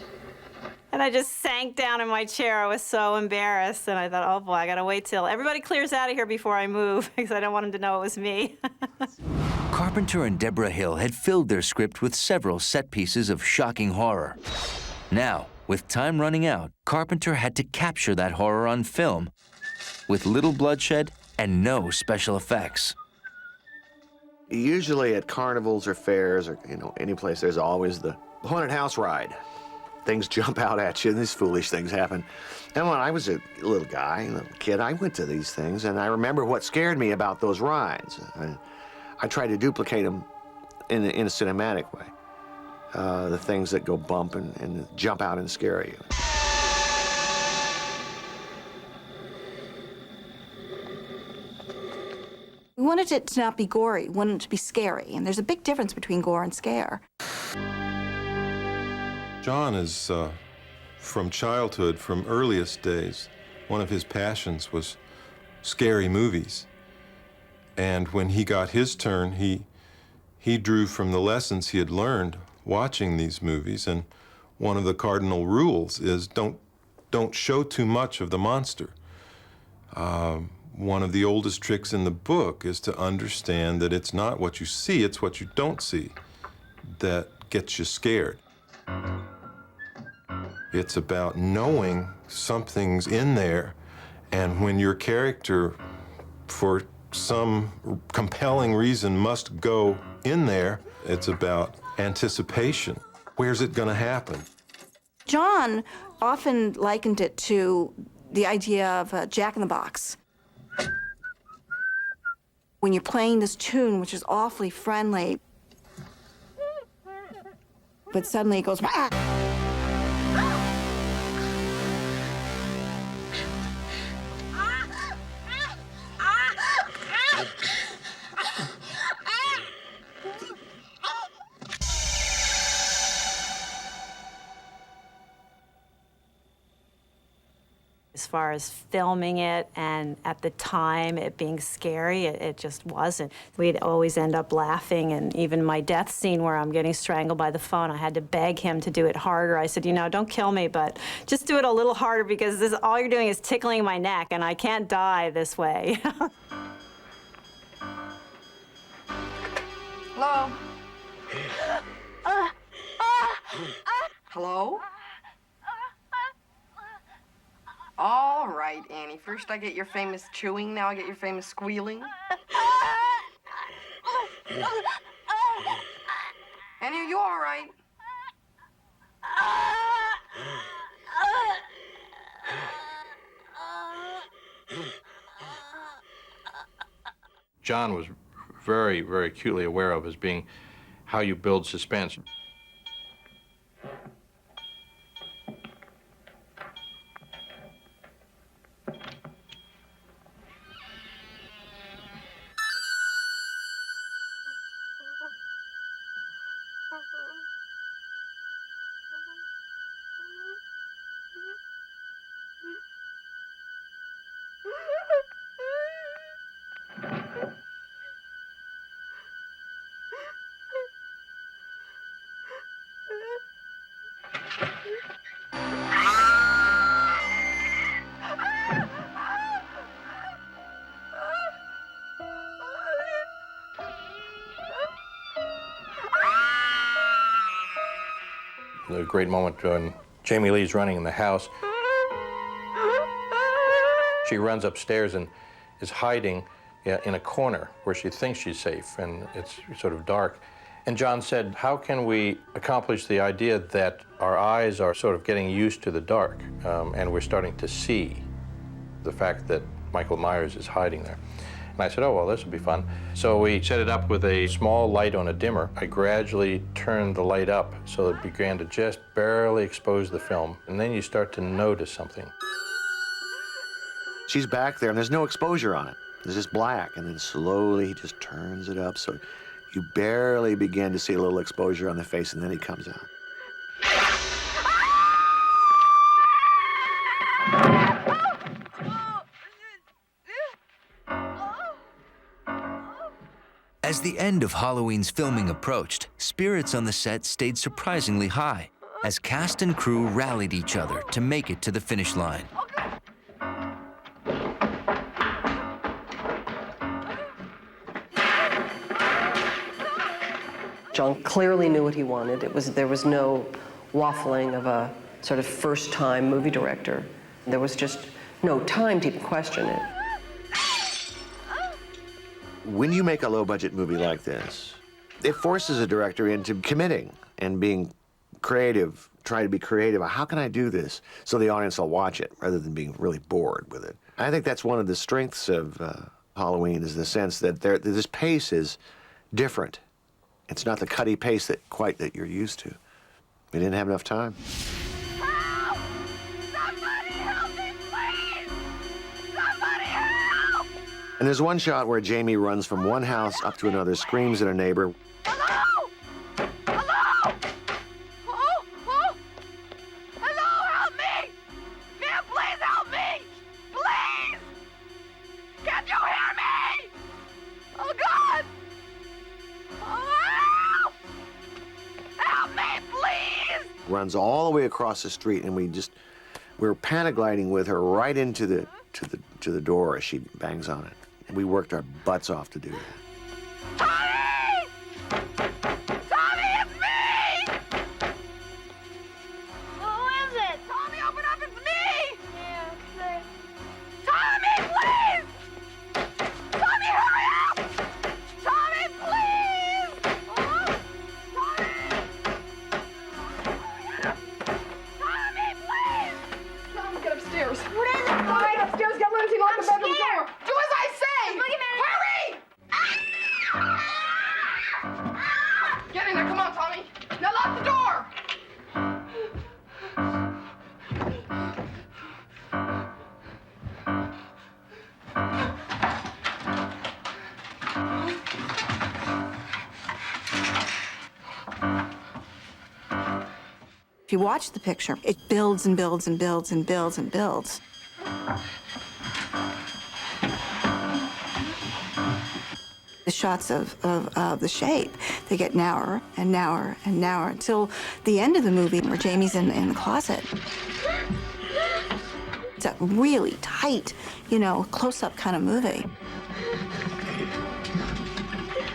And I just sank down in my chair. I was so embarrassed, and I thought, oh boy, I gotta wait till everybody clears out of here before I move, because I don't want him to know it was me. Carpenter and Deborah Hill had filled their script with several set pieces of shocking horror. Now, with time running out, Carpenter had to capture that horror on film with little bloodshed and no special effects. Usually at carnivals or fairs or, you know, any place, there's always the haunted house ride. Things jump out at you and these foolish things happen. And when I was a little guy, a little kid, I went to these things, and I remember what scared me about those rides. I tried to duplicate them in a cinematic way. The things that go bump and jump out and scare you. We wanted it to not be gory, we wanted it to be scary, and there's a big difference between gore and scare. John is, from childhood, from earliest days, one of his passions was scary movies. And when he got his turn, he drew from the lessons he had learned watching these movies, and one of the cardinal rules is don't show too much of the monster. One of the oldest tricks in the book is to understand that it's not what you see, it's what you don't see that gets you scared. It's about knowing something's in there, and when your character for some compelling reason, must go in there. It's about anticipation. Where's it going to happen? John often likened it to the idea of a Jack-in-the-Box. When you're playing this tune, which is awfully friendly, but suddenly it goes, "Ah!" As far as filming it and at the time it being scary, it just wasn't. We'd always end up laughing, and even my death scene where I'm getting strangled by the phone, I had to beg him to do it harder. I said, you know, don't kill me, but just do it a little harder because this, all you're doing is tickling my neck and I can't die this way. Hello? Hello? All right, Annie. First I get your famous chewing, now I get your famous squealing. Annie, are you all right? John was very, very acutely aware of as being how you build suspense. The great moment when Jamie Lee's running in the house. She runs upstairs and is hiding in a corner where she thinks she's safe, and it's sort of dark. And John said, how can we accomplish the idea that our eyes are sort of getting used to the dark, and we're starting to see the fact that Michael Myers is hiding there? And I said, oh, well, this will be fun. So we set it up with a small light on a dimmer. I gradually turned the light up so it began to just barely expose the film. And then you start to notice something. She's back there, and there's no exposure on it. It's just black, and then slowly he just turns it up so you barely begin to see a little exposure on the face, and then he comes out. As the end of Halloween's filming approached, spirits on the set stayed surprisingly high as cast and crew rallied each other to make it to the finish line. John clearly knew what he wanted. There was no waffling of a sort of first-time movie director. There was just no time to even question it. When you make a low-budget movie like this, it forces a director into committing and being creative, trying to be creative. How can I do this so the audience will watch it rather than being really bored with it? I think that's one of the strengths of Halloween, is the sense that this pace is different. It's not the cutty pace that you're used to. We didn't have enough time. Help! Somebody help me, please! Somebody help! And there's one shot where Jamie runs from one house up to another, screams at a neighbor. Hello? Hello? Oh, oh! Hello, help me! Man, please help me! Please! Can you hear me? Oh, God! Oh, help me, please! Runs all the way across the street, and we're paragliding with her right into the door as she bangs on it. We worked our butts off to do that. Tommy! Tommy, it's me! Who is it? Tommy, open up, it's me! Yeah, Tommy, please! If you watch the picture, it builds and builds and builds and builds and builds. The shots of the shape, they get narrower and narrower and narrower until the end of the movie where Jamie's in the closet. It's a really tight, you know, close-up kind of movie.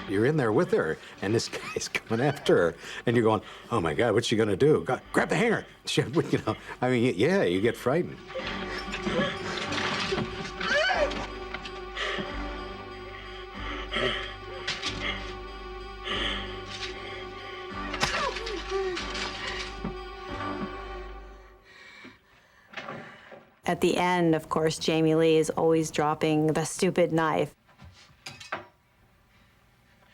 You're in there with her, and this guy's coming after her, and you're going, oh my God, what's she gonna do? Grab the hanger. You know, I mean, yeah, you get frightened. At the end, of course, Jamie Lee is always dropping the stupid knife.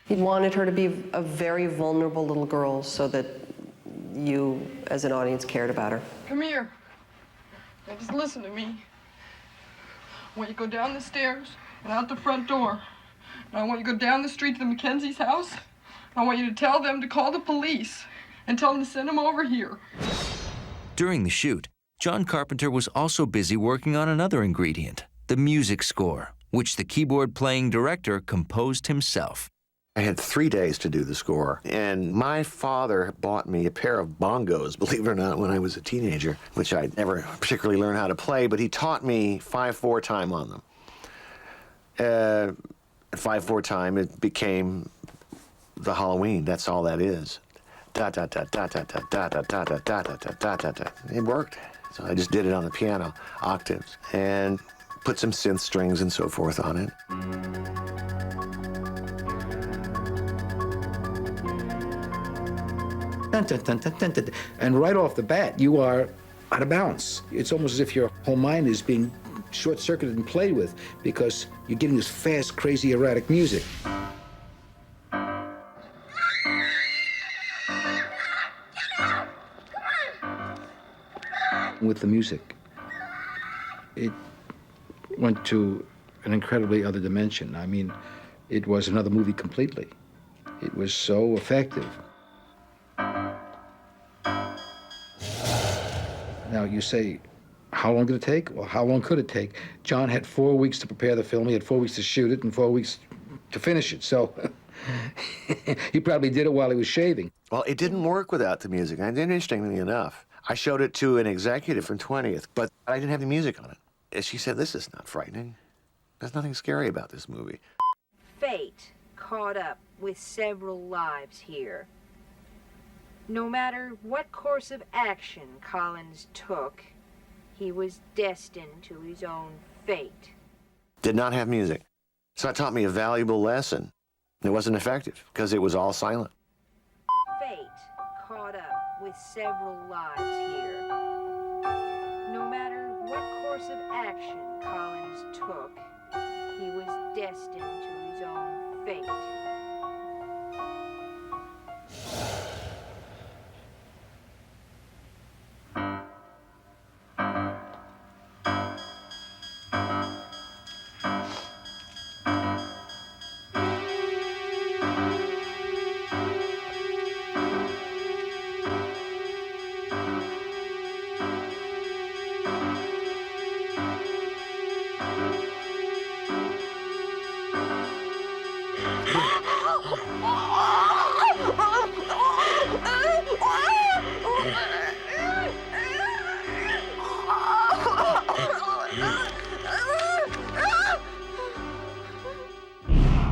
He wanted her to be a very vulnerable little girl so that you, as an audience, cared about her. Come here. Now just listen to me. I want you to go down the stairs and out the front door. And I want you to go down the street to the Mackenzie's house. And I want you to tell them to call the police and tell them to send them over here. During the shoot, John Carpenter was also busy working on another ingredient, the music score, which the keyboard-playing director composed himself. I had 3 days to do the score, and my father bought me a pair of bongos, believe it or not, when I was a teenager, which I never particularly learned how to play, but he taught me 5/4 time on them. 5/4 time, it became the Halloween. That's all that is. Da da da da da da da da da da da da da da da. It worked. So I just did it on the piano, octaves, and put some synth strings and so forth on it. And right off the bat, you are out of balance. It's almost as if your whole mind is being short-circuited and played with because you're getting this fast, crazy, erratic music. With the music, it went to an incredibly other dimension. I mean, it was another movie completely. It was so effective. Now, you say, how long did it take? Well, how long could it take? John had 4 weeks to prepare the film. He had 4 weeks to shoot it and 4 weeks to finish it. So he probably did it while he was shaving. Well, it didn't work without the music. And interestingly enough, I showed it to an executive from 20th, but I didn't have the music on it. And she said, this is not frightening. There's nothing scary about this movie. Fate caught up with several lives here. No matter what course of action Collins took, he was destined to his own fate. Did not have music. So it taught me a valuable lesson. It wasn't effective because it was all silent. Fate caught up with several lives here. No matter what course of action Collins took, he was destined to his own fate.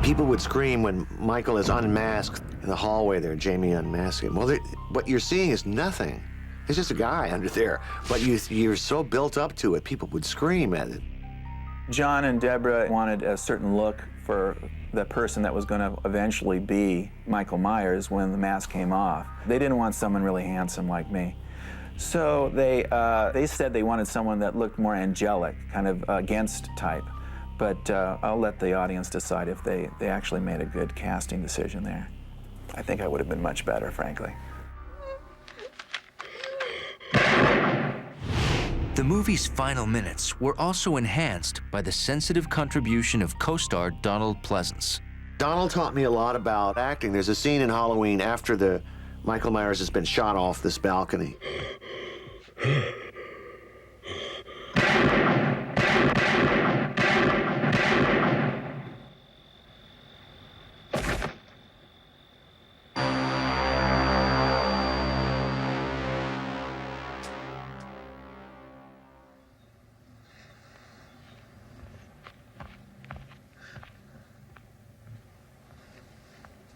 People would scream when Michael is unmasked in the hallway there, Jamie unmasked him. Well, what you're seeing is nothing. It's just a guy under there. But you're so built up to it, people would scream at it. John and Deborah wanted a certain look for the person that was going to eventually be Michael Myers when the mask came off. They didn't want someone really handsome like me. So they said they wanted someone that looked more angelic, kind of against type. But I'll let the audience decide if they actually made a good casting decision there. I think I would have been much better, frankly. The movie's final minutes were also enhanced by the sensitive contribution of co-star Donald Pleasance. Donald taught me a lot about acting. There's a scene in Halloween after the Michael Myers has been shot off this balcony.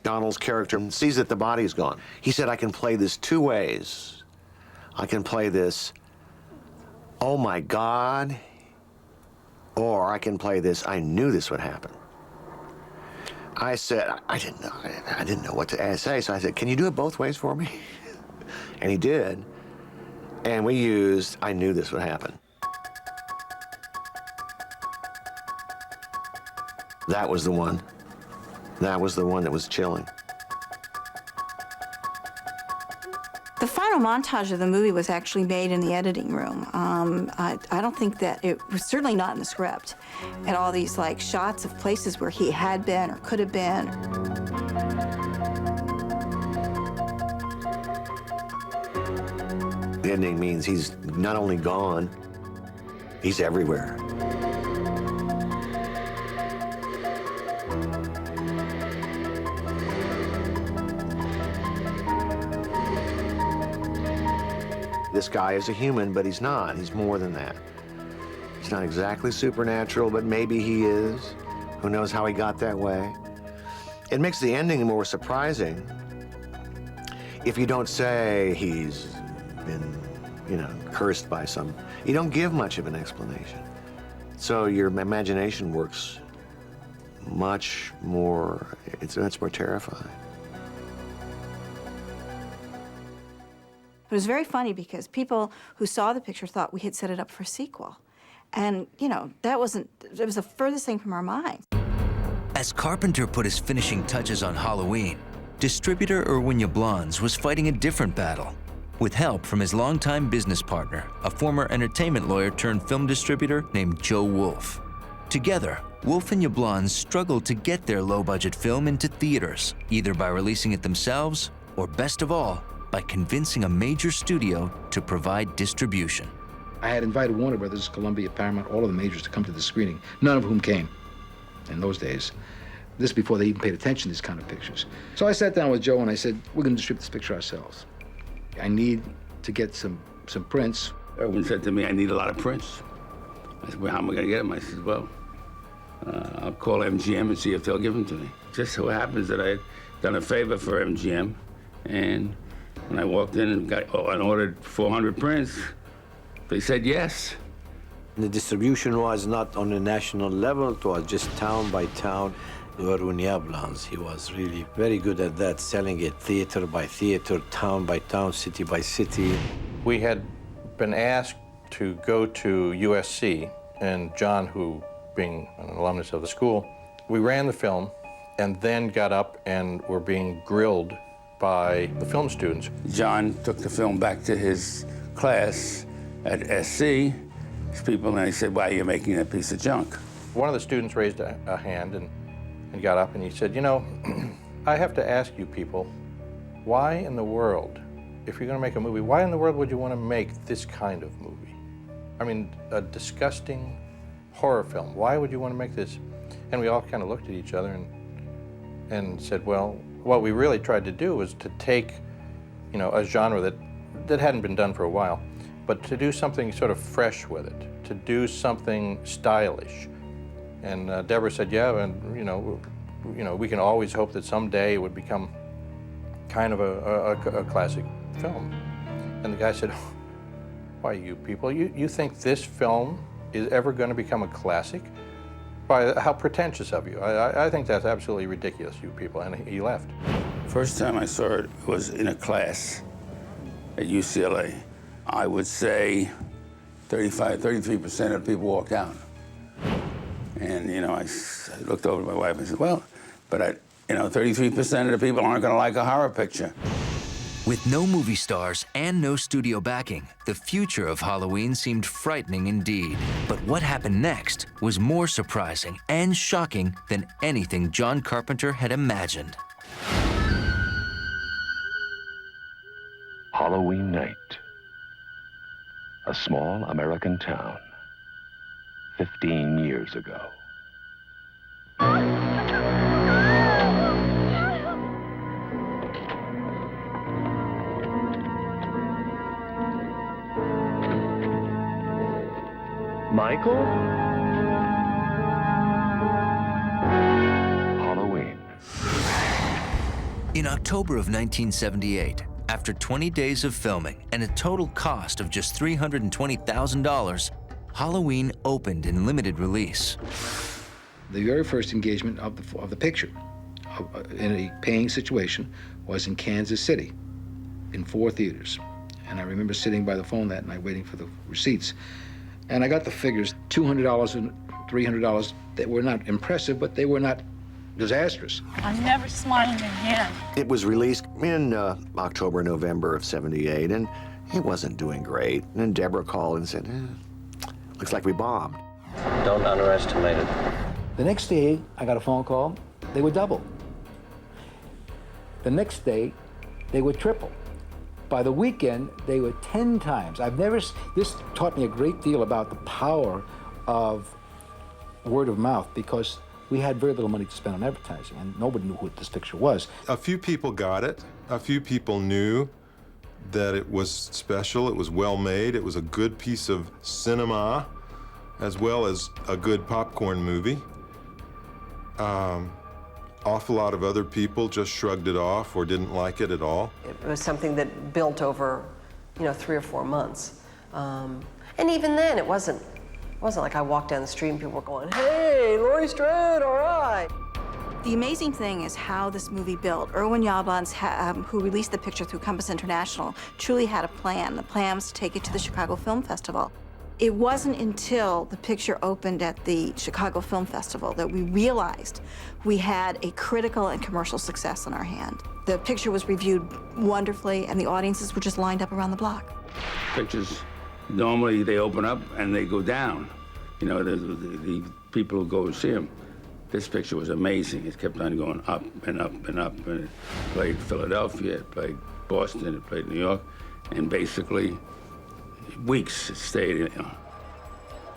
Donald's character sees that the body's gone. He said, I can play this two ways. I can play this, oh my God, or I can play this, I knew this would happen. I said, I didn't know what to say, so I said, can you do it both ways for me? And he did, and we used, I knew this would happen. That was the one. That was the one that was chilling. The final montage of the movie was actually made in the editing room. I don't think that it was certainly not in the script. And all these like shots of places where he had been or could have been. The ending means he's not only gone, he's everywhere. This guy is a human, but he's not. He's more than that. He's not exactly supernatural, but maybe he is. Who knows how he got that way? It makes the ending more surprising if you don't say he's been, cursed by some. You don't give much of an explanation. So your imagination works much more, it's much more terrifying. It was very funny because people who saw the picture thought we had set it up for a sequel. And, it was the furthest thing from our minds. As Carpenter put his finishing touches on Halloween, distributor Irwin Yablans was fighting a different battle. With help from his longtime business partner, a former entertainment lawyer turned film distributor named Joe Wolf. Together, Wolf and Yablans struggled to get their low-budget film into theaters, either by releasing it themselves or, best of all, by convincing a major studio to provide distribution. I had invited Warner Brothers, Columbia, Paramount, all of the majors to come to the screening, none of whom came in those days. This before they even paid attention to these kind of pictures. So I sat down with Joe and I said, we're going to distribute this picture ourselves. I need to get some prints. Irwin said to me, I need a lot of prints. I said, well, how am I going to get them? I said, well, I'll call MGM and see if they'll give them to me. Just so happens that I had done a favor for MGM, and when I walked in and ordered 400 prints, they said yes. The distribution was not on a national level, it was just town by town. Irwin Yablans, he was really very good at that, selling it theater by theater, town by town, city by city. We had been asked to go to USC, and John, who being an alumnus of the school, we ran the film and then got up and were being grilled by the film students. John took the film back to his class at SC, his people, and he said, why are you making that piece of junk? One of the students raised a hand and got up and he said, I have to ask you people, why in the world, if you're going to make a movie, why in the world would you want to make this kind of movie? I mean, a disgusting horror film. Why would you want to make this? And we all kind of looked at each other and said, well, what we really tried to do was to take, a genre that hadn't been done for a while, but to do something sort of fresh with it, to do something stylish. And Deborah said, yeah, and we can always hope that someday it would become kind of a classic film. And the guy said, why, you people, you think this film is ever going to become a classic? Why, how pretentious of you. I think that's absolutely ridiculous, you people, and he left. First time I saw it was in a class at UCLA. I would say 33% of people walked out. And, I looked over at my wife and said, well, but 33% of the people aren't going to like a horror picture. With no movie stars and no studio backing, the future of Halloween seemed frightening indeed. But what happened next was more surprising and shocking than anything John Carpenter had imagined. Halloween night. A small American town, 15 years ago. Michael? Halloween. In October of 1978, after 20 days of filming and a total cost of just $320,000, Halloween opened in limited release. The very first engagement of the picture in a paying situation was in Kansas City, in 4 theaters. And I remember sitting by the phone that night waiting for the receipts. And I got the figures, $200 and $300. They were not impressive, but they were not disastrous. I'm never smiling again. It was released in October, November of '78, and it wasn't doing great. And then Deborah called and said, looks like we bombed. Don't underestimate it. The next day, I got a phone call. They were double. The next day, they were triple. By the weekend, they were 10 times. This taught me a great deal about the power of word of mouth, because we had very little money to spend on advertising, and nobody knew what this picture was. A few people got it. A few people knew that it was special, it was well made, it was a good piece of cinema, as well as a good popcorn movie. Awful lot of other people just shrugged it off or didn't like it at all. It was something that built over, 3 or 4 months. And even then, it wasn't like I walked down the street and people were going, "Hey, Laurie Strode, all right." The amazing thing is how this movie built. Erwin Jablons, who released the picture through Compass International, truly had a plan. The plan was to take it to the Chicago Film Festival. It wasn't until the picture opened at the Chicago Film Festival that we realized we had a critical and commercial success in our hand. The picture was reviewed wonderfully, and the audiences were just lined up around the block. Pictures, normally they open up and they go down. The people who go see them. This picture was amazing. It kept on going up and up and up. And it played Philadelphia, it played Boston, it played New York, and basically weeks it stayed.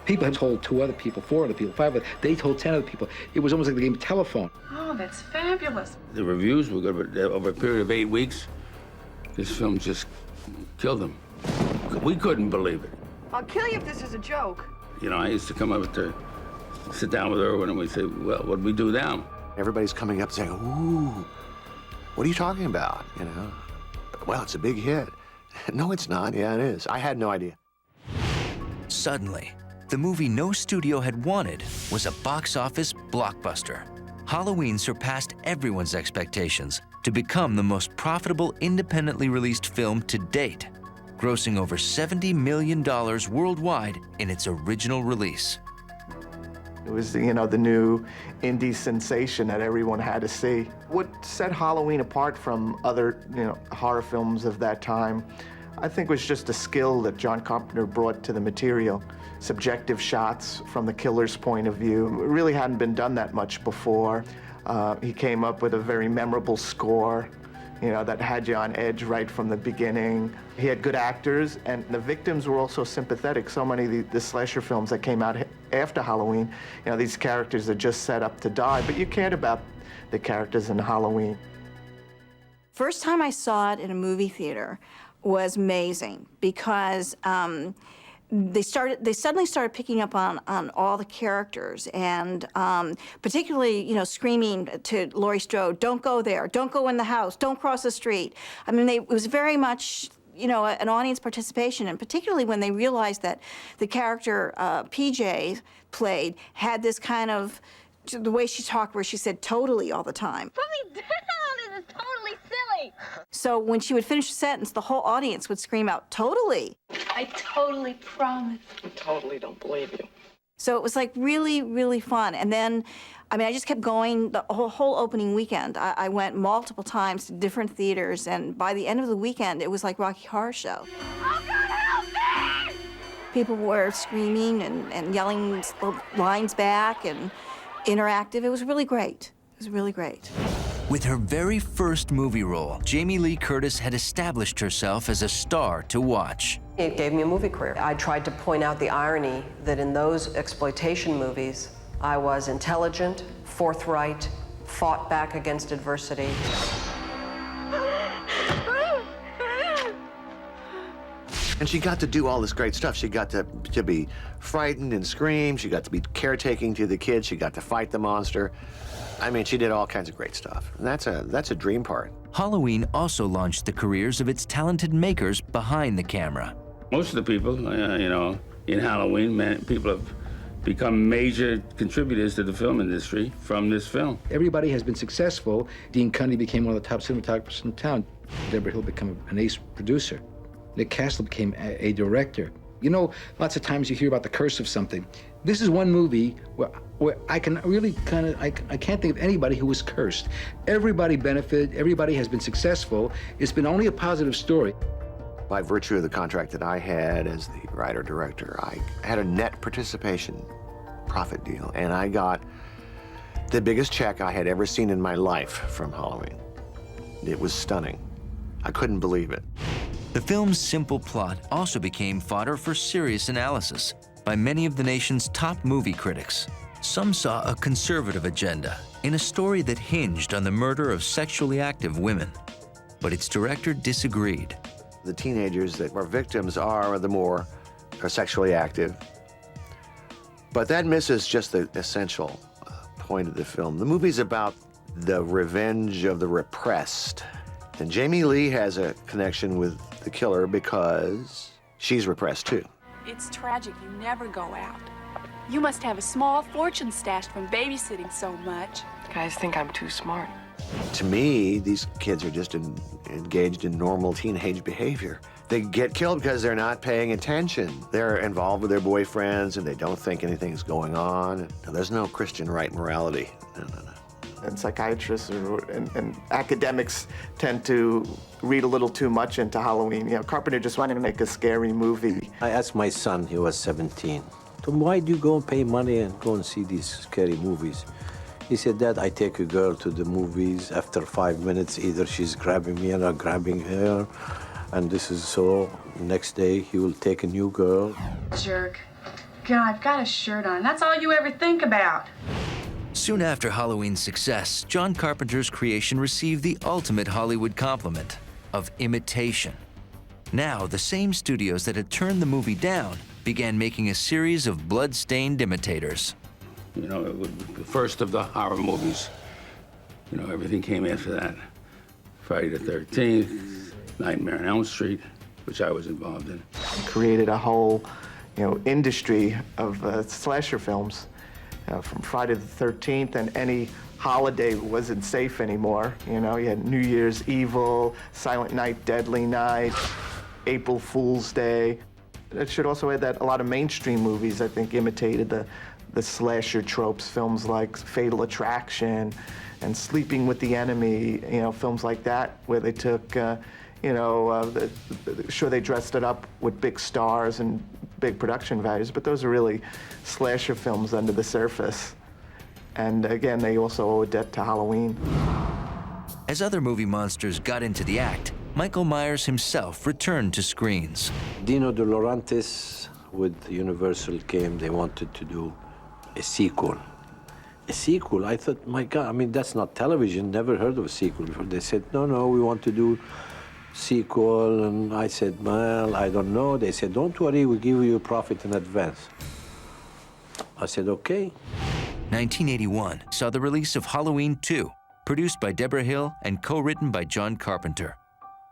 People had told 2 other people, 4 other people, 5 other, they told 10 other people. It was almost like the game of telephone. Oh, that's fabulous. The reviews were good, but over a period of 8 weeks, this film just killed them. We couldn't believe it. I'll kill you if this is a joke. I used to come up to sit down with Erwin and we'd say, well, what do we do now? Everybody's coming up saying, "Ooh, what are you talking about?" Well, it's a big hit. No, it's not. Yeah, it is. I had no idea. Suddenly, the movie no studio had wanted was a box office blockbuster. Halloween surpassed everyone's expectations to become the most profitable independently released film to date, grossing over $70 million worldwide in its original release. It was, the new indie sensation that everyone had to see. What set Halloween apart from other, horror films of that time, I think, was just the skill that John Carpenter brought to the material. Subjective shots from the killer's point of view. It really hadn't been done that much before. He came up with a very memorable score, that had you on edge right from the beginning. He had good actors, and the victims were also sympathetic. So many of the slasher films that came out after Halloween, these characters are just set up to die, but you cared about the characters in Halloween. First time I saw it in a movie theater was amazing, because they suddenly started picking up on all the characters, and particularly, screaming to Laurie Strode, "Don't go there, don't go in the house, don't cross the street." I mean, it was very much, an audience participation, and particularly when they realized that the character PJ played had this kind of, the way she talked, where she said "totally" all the time. Put me down! This is totally silly! So when she would finish a sentence, the whole audience would scream out, "Totally!" I totally promise. I totally don't believe you. So it was like really, really fun. And then, I just kept going the whole opening weekend. I went multiple times to different theaters, and by the end of the weekend, it was like Rocky Horror Show. Oh, God, help me! People were screaming and yelling lines back and interactive. It was really great. It was really great. With her very first movie role, Jamie Lee Curtis had established herself as a star to watch. It gave me a movie career. I tried to point out the irony that in those exploitation movies, I was intelligent, forthright, fought back against adversity. And she got to do all this great stuff. She got to be frightened and scream. She got to be caretaking to the kids. She got to fight the monster. I mean, she did all kinds of great stuff. And that's a dream part. Halloween also launched the careers of its talented makers behind the camera. Most of the people, you know, in Halloween, people have become major contributors to the film industry from this film. Everybody has been successful. Dean Cundy became one of the top cinematographers in town. Deborah Hill became an ace producer. Nick Castle became a director. You know, lots of times you hear about the curse of something. This is one movie where I can really I can't think of anybody who was cursed. Everybody benefited, everybody has been successful. It's been only a positive story. By virtue of the contract that I had as the writer-director, I had a net participation profit deal, and I got the biggest check I had ever seen in my life from Halloween. It was stunning. I couldn't believe it. The film's simple plot also became fodder for serious analysis by many of the nation's top movie critics. Some saw a conservative agenda in a story that hinged on the murder of sexually active women. But its director disagreed. The teenagers that are victims are sexually active. But that misses just the essential point of the film. The movie's about the revenge of the repressed. And Jamie Lee has a connection with the killer because she's repressed too. It's tragic you never go out. You must have a small fortune stashed from babysitting so much. Guys think I'm too smart. To me, these kids are just engaged in normal teenage behavior. They get killed because they're not paying attention. They're involved with their boyfriends and they don't think anything's going on. There's no Christian right morality. No. And psychiatrists and academics tend to read a little too much into Halloween. You know, Carpenter just wanted to make a scary movie. I asked my son, he was 17, why do you go and pay money and go and see these scary movies? He said, Dad, I take a girl to the movies. After 5 minutes, either she's grabbing me or I'm grabbing her. And this is so, next day he will take a new girl. Jerk. God, I've got a shirt on. That's all you ever think about. Soon after Halloween's success, John Carpenter's creation received the ultimate Hollywood compliment of imitation. Now, the same studios that had turned the movie down began making a series of blood-stained imitators. You know, it was the first of the horror movies. You know, everything came after that. Friday the 13th, Nightmare on Elm Street, which I was involved in. Created a whole, industry of slasher films. From Friday the 13th, and any holiday wasn't safe anymore. You had New Year's Evil, Silent Night, Deadly Night, April Fool's Day. It should also add that a lot of mainstream movies, I think, imitated the slasher tropes, films like Fatal Attraction and Sleeping with the Enemy, films like that, where they took, sure, they dressed it up with big stars and big production values, but those are really slasher films under the surface. And again, they also owe a debt to Halloween. As other movie monsters got into the act, Michael Myers himself returned to screens. Dino De Laurentiis with Universal came, they wanted to do a sequel. A sequel? I thought, my God, that's not television, never heard of a sequel before. They said, no, we want to do sequel, and I said, well, I don't know. They said, don't worry, we'll give you a profit in advance. I said, okay. 1981 saw the release of Halloween 2, produced by Deborah Hill and co-written by John Carpenter.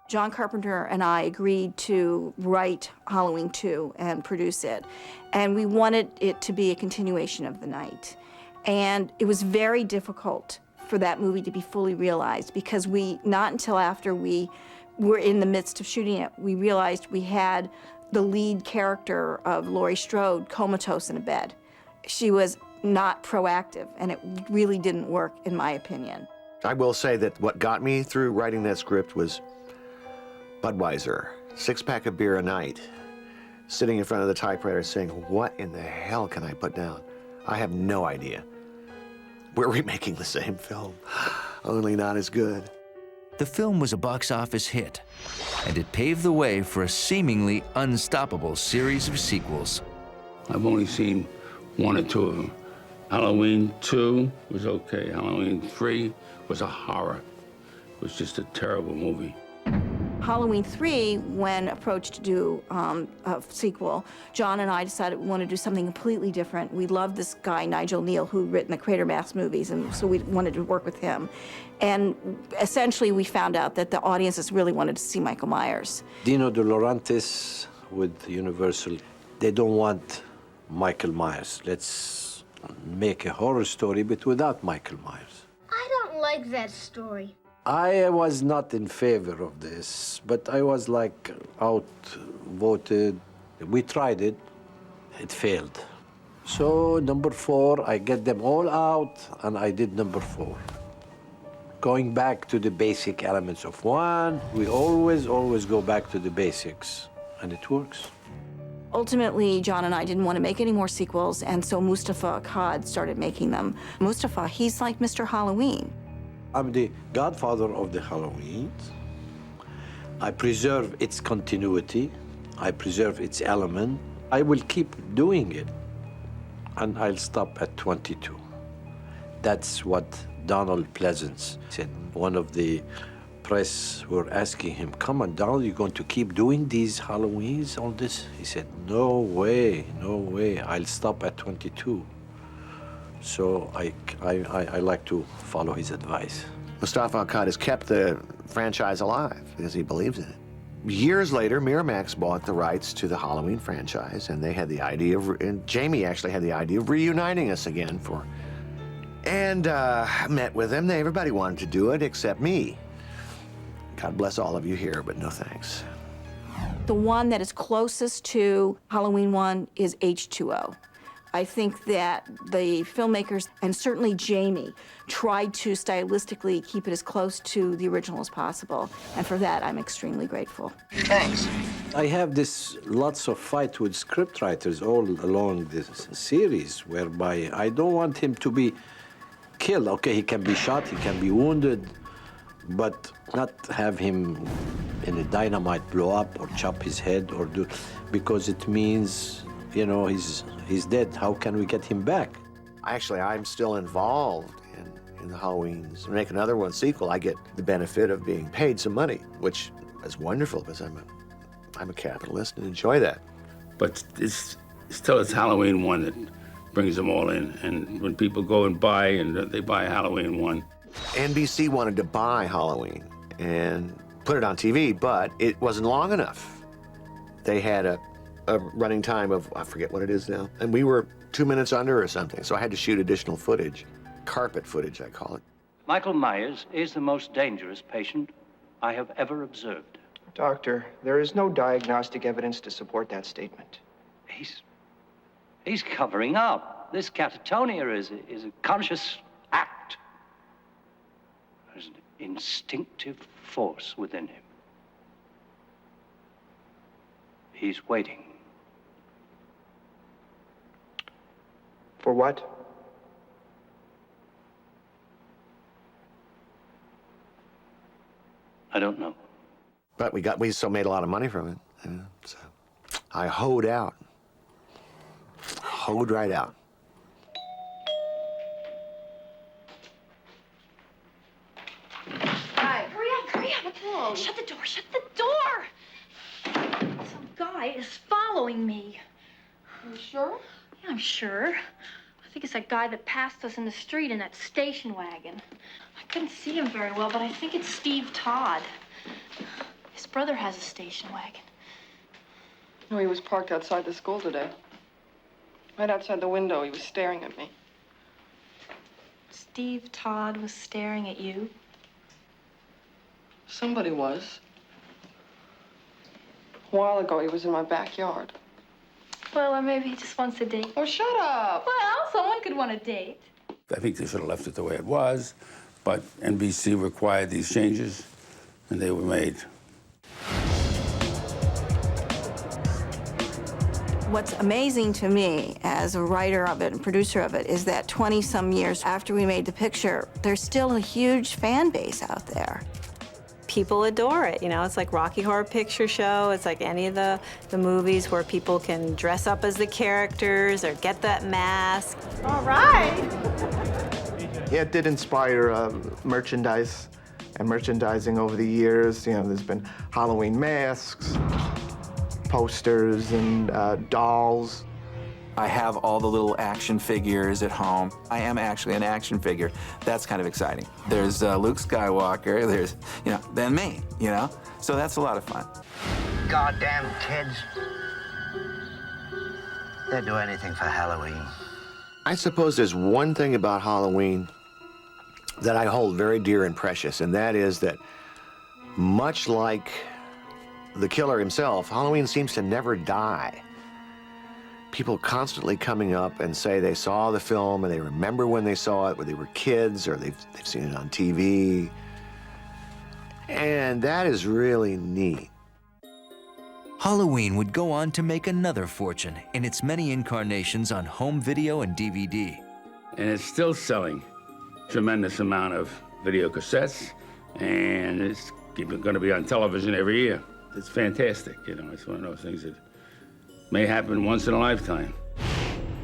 John Carpenter and I agreed to write Halloween 2 and produce it, and we wanted it to be a continuation of the night. And it was very difficult for that movie to be fully realized because not until after we were in the midst of shooting it, we realized we had the lead character of Laurie Strode comatose in a bed. She was not proactive, and it really didn't work, in my opinion. I will say that what got me through writing that script was Budweiser, 6-pack of beer a night, sitting in front of the typewriter saying, what in the hell can I put down? I have no idea. We're remaking the same film. only not as good. The film was a box office hit, and it paved the way for a seemingly unstoppable series of sequels. I've only seen one or two of them. Halloween 2 was okay. Halloween 3 was a horror. It was just a terrible movie. Halloween 3, when approached to do a sequel, John and I decided we wanted to do something completely different. We loved this guy, Nigel Neal, who'd written the Crater Mass movies, and so we wanted to work with him. And essentially, we found out that the audiences really wanted to see Michael Myers. Dino De Laurentiis with Universal, they don't want Michael Myers. Let's make a horror story, but without Michael Myers. I don't like that story. I was not in favor of this, but I was like outvoted. We tried it, it failed. So number 4, I get them all out, and I did number 4. Going back to the basic elements of 1, we always go back to the basics, and it works. Ultimately, John and I didn't want to make any more sequels, and so Mustafa Akkad started making them. Mustafa, he's like Mr. Halloween. I'm the godfather of the Halloween. I preserve its continuity. I preserve its element. I will keep doing it, and I'll stop at 22. That's what Donald Pleasance said. One of the press were asking him, come on, Donald, you're going to keep doing these Halloweens, all this? He said, no way, I'll stop at 22. So I like to follow his advice. Mustafa Akkad has kept the franchise alive because he believes in it. Years later, Miramax bought the rights to the Halloween franchise, and they had the idea of, and Jamie actually had the idea of reuniting us again and met with him. Everybody wanted to do it except me. God bless all of you here, but no thanks. The one that is closest to Halloween 1 is H2O. I think that the filmmakers, and certainly Jamie, tried to stylistically keep it as close to the original as possible. And for that, I'm extremely grateful. Thanks. I have lots of fight with scriptwriters all along this series, whereby I don't want him to be killed. Okay, he can be shot, he can be wounded, but not have him in a dynamite blow up or chop his head or do, because it means, you know, he's dead. How can we get him back? Actually, I'm still involved in the Halloweens. To make another one sequel, I get the benefit of being paid some money, which is wonderful because I'm a capitalist and enjoy that. But it's Halloween 1 that brings them all in. And when people go and buy, and they buy Halloween 1. NBC wanted to buy Halloween and put it on TV, but it wasn't long enough. They had a running time of, I forget what it is now, and we were 2 minutes under or something, so I had to shoot additional footage. Carpet footage, I call it. Michael Myers is the most dangerous patient I have ever observed. Doctor, there is no diagnostic evidence to support that statement. He's covering up. This catatonia is a conscious act. There's an instinctive force within him. He's waiting. For what? I don't know. But we still made a lot of money from it. You know, so I hoed out. Hoed right out. Hi. Hurry up. Whoa. Shut the door. Some guy is following me. You sure? Yeah, I'm sure. I think it's that guy that passed us in the street in that station wagon. I couldn't see him very well, but I think it's Steve Todd. His brother has a station wagon. No, he was parked outside the school today. Right outside the window, he was staring at me. Steve Todd was staring at you? Somebody was. A while ago, he was in my backyard. Well, or maybe he just wants a date. Oh, shut up! Well, someone could want a date. I think they should have left it the way it was, but NBC required these changes, and they were made. What's amazing to me as a writer of it and producer of it is that 20-some years after we made the picture, there's still a huge fan base out there. People adore it, you know, it's like Rocky Horror Picture Show, it's like any of the movies where people can dress up as the characters or get that mask. All right. Yeah, it did inspire merchandise and merchandising over the years. You know, there's been Halloween masks, posters, and dolls. I have all the little action figures at home. I am actually an action figure. That's kind of exciting. There's Luke Skywalker, there's, you know, then me, you know? So that's a lot of fun. Goddamn kids. They'd do anything for Halloween. I suppose there's one thing about Halloween that I hold very dear and precious, and that is that much like the killer himself, Halloween seems to never die. People constantly coming up and say they saw the film and they remember when they saw it, when they were kids, or they've seen it on TV. And that is really neat. Halloween would go on to make another fortune in its many incarnations on home video and DVD. And it's still selling tremendous amount of video cassettes, and it's going to be on television every year. It's fantastic, you know, it's one of those things that may happen once in a lifetime.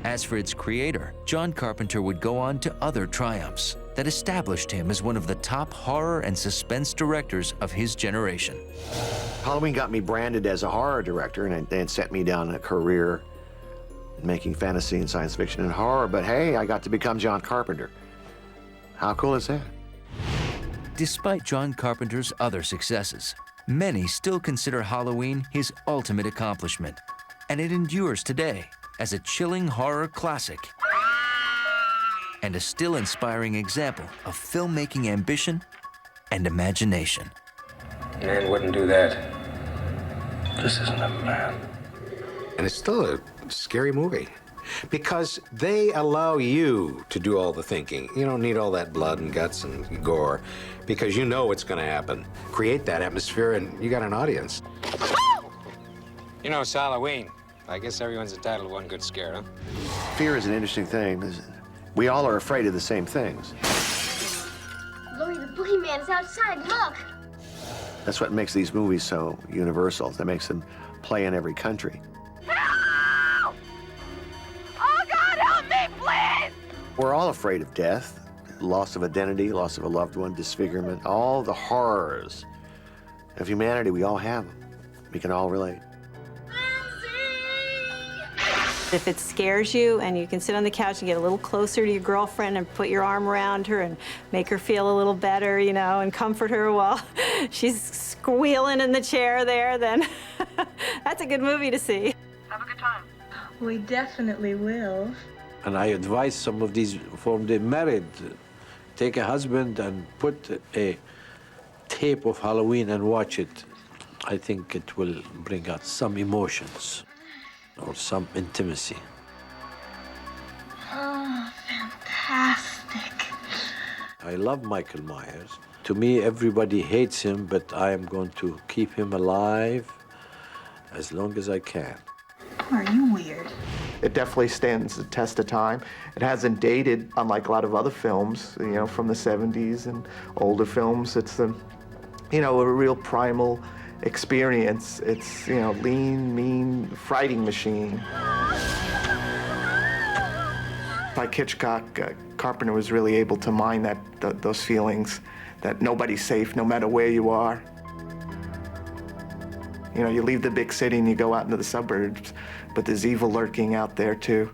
As for its creator, John Carpenter would go on to other triumphs that established him as one of the top horror and suspense directors of his generation. Halloween got me branded as a horror director, and it set me down a career making fantasy and science fiction and horror, but hey, I got to become John Carpenter. How cool is that? Despite John Carpenter's other successes, many still consider Halloween his ultimate accomplishment, and it endures today as a chilling horror classic and a still inspiring example of filmmaking ambition and imagination. Man wouldn't do that. This isn't a man. And it's still a scary movie because they allow you to do all the thinking. You don't need all that blood and guts and gore because you know what's going to happen. Create that atmosphere and you got an audience. You know, it's Halloween. I guess everyone's entitled to one good scare, huh? Fear is an interesting thing. We all are afraid of the same things. Lori, the boogeyman is outside. Look! That's what makes these movies so universal. That makes them play in every country. Help! Oh, God, help me, please! We're all afraid of death, loss of identity, loss of a loved one, disfigurement, all the horrors of humanity. We all have them. We can all relate. If it scares you and you can sit on the couch and get a little closer to your girlfriend and put your arm around her and make her feel a little better, you know, and comfort her while she's squealing in the chair there, then that's a good movie to see. Have a good time. We definitely will. And I advise some of these, for the married, take a husband and put a tape of Halloween and watch it. I think it will bring out some emotions or some intimacy. Oh, fantastic. I love Michael Myers. To me, everybody hates him, but I am going to keep him alive as long as I can. Are you weird? It definitely stands the test of time. It hasn't dated, unlike a lot of other films, you know, from the 70s and older films. It's a real primal experience. It's, you know, lean, mean, fighting machine. Like Hitchcock, Carpenter was really able to mine those feelings that nobody's safe no matter where you are. You know, you leave the big city and you go out into the suburbs, but there's evil lurking out there too.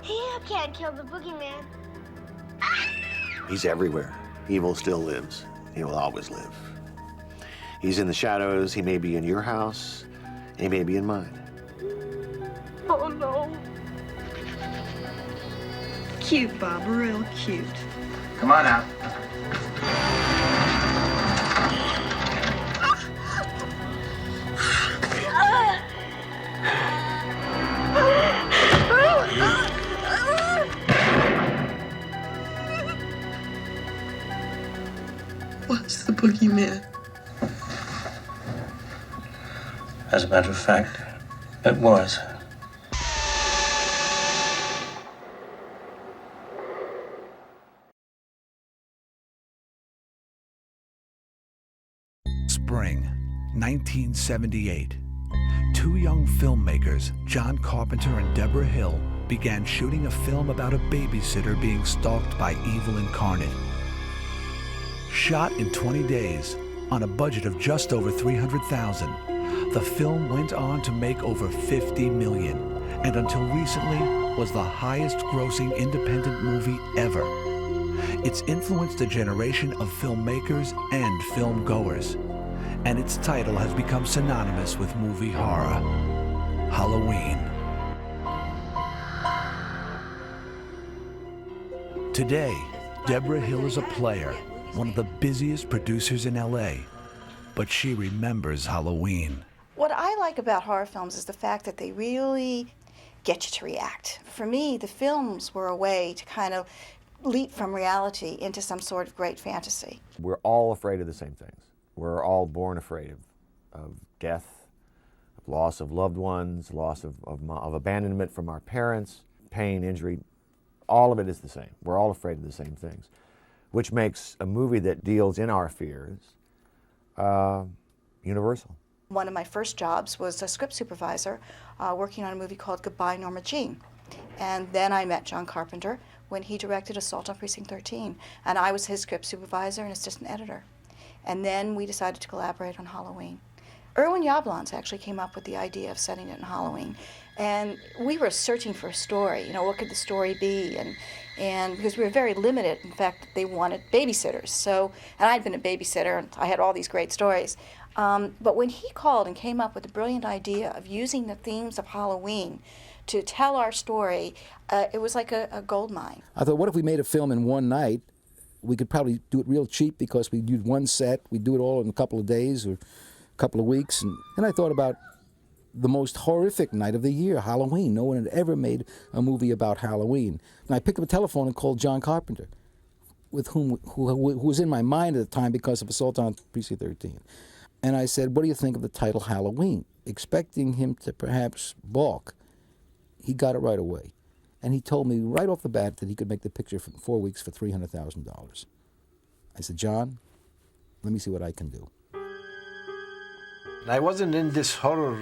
You can't kill the boogeyman. He's everywhere. Evil still lives. He will always live. He's in the shadows. He may be in your house. He may be in mine. Oh, no. Cute, Bob, real cute. Come on out. Was the boogeyman? As a matter of fact, it was. spring, 1978. Two young filmmakers, John Carpenter and Deborah Hill, began shooting a film about a babysitter being stalked by evil incarnate. Shot in 20 days, on a budget of just over $300,000, the film went on to make over $50 million, and until recently was the highest-grossing independent movie ever. It's influenced a generation of filmmakers and film-goers, and its title has become synonymous with movie horror, Halloween. Today, Deborah Hill is a player, one of the busiest producers in LA, but she remembers Halloween. What I like about horror films is the fact that they really get you to react. For me, the films were a way to kind of leap from reality into some sort of great fantasy. We're all afraid of the same things. We're all born afraid of death, of loss of loved ones, loss of abandonment from our parents, pain, injury. All of it is the same. We're all afraid of the same things, which makes a movie that deals in our fears universal. One of my first jobs was a script supervisor working on a movie called Goodbye, Norma Jean. And then I met John Carpenter when he directed Assault on Precinct 13. And I was his script supervisor and assistant editor. And then we decided to collaborate on Halloween. Irwin Yablans actually came up with the idea of setting it in Halloween. And we were searching for a story, what could the story be? And because we were very limited, in fact, they wanted babysitters. So, and I'd been a babysitter, and I had all these great stories. But when he called and came up with the brilliant idea of using the themes of Halloween to tell our story, it was like a gold mine. I thought, what if we made a film in one night? We could probably do it real cheap because we'd use one set. We'd do it all in a couple of days or a couple of weeks. And then I thought about the most horrific night of the year, Halloween. No one had ever made a movie about Halloween. And I picked up a telephone and called John Carpenter, who was in my mind at the time because of Assault on Precinct 13. And I said, what do you think of the title Halloween? Expecting him to perhaps balk. He got it right away. And he told me right off the bat that he could make the picture for 4 weeks for $300,000. I said, John, let me see what I can do. I wasn't in this horror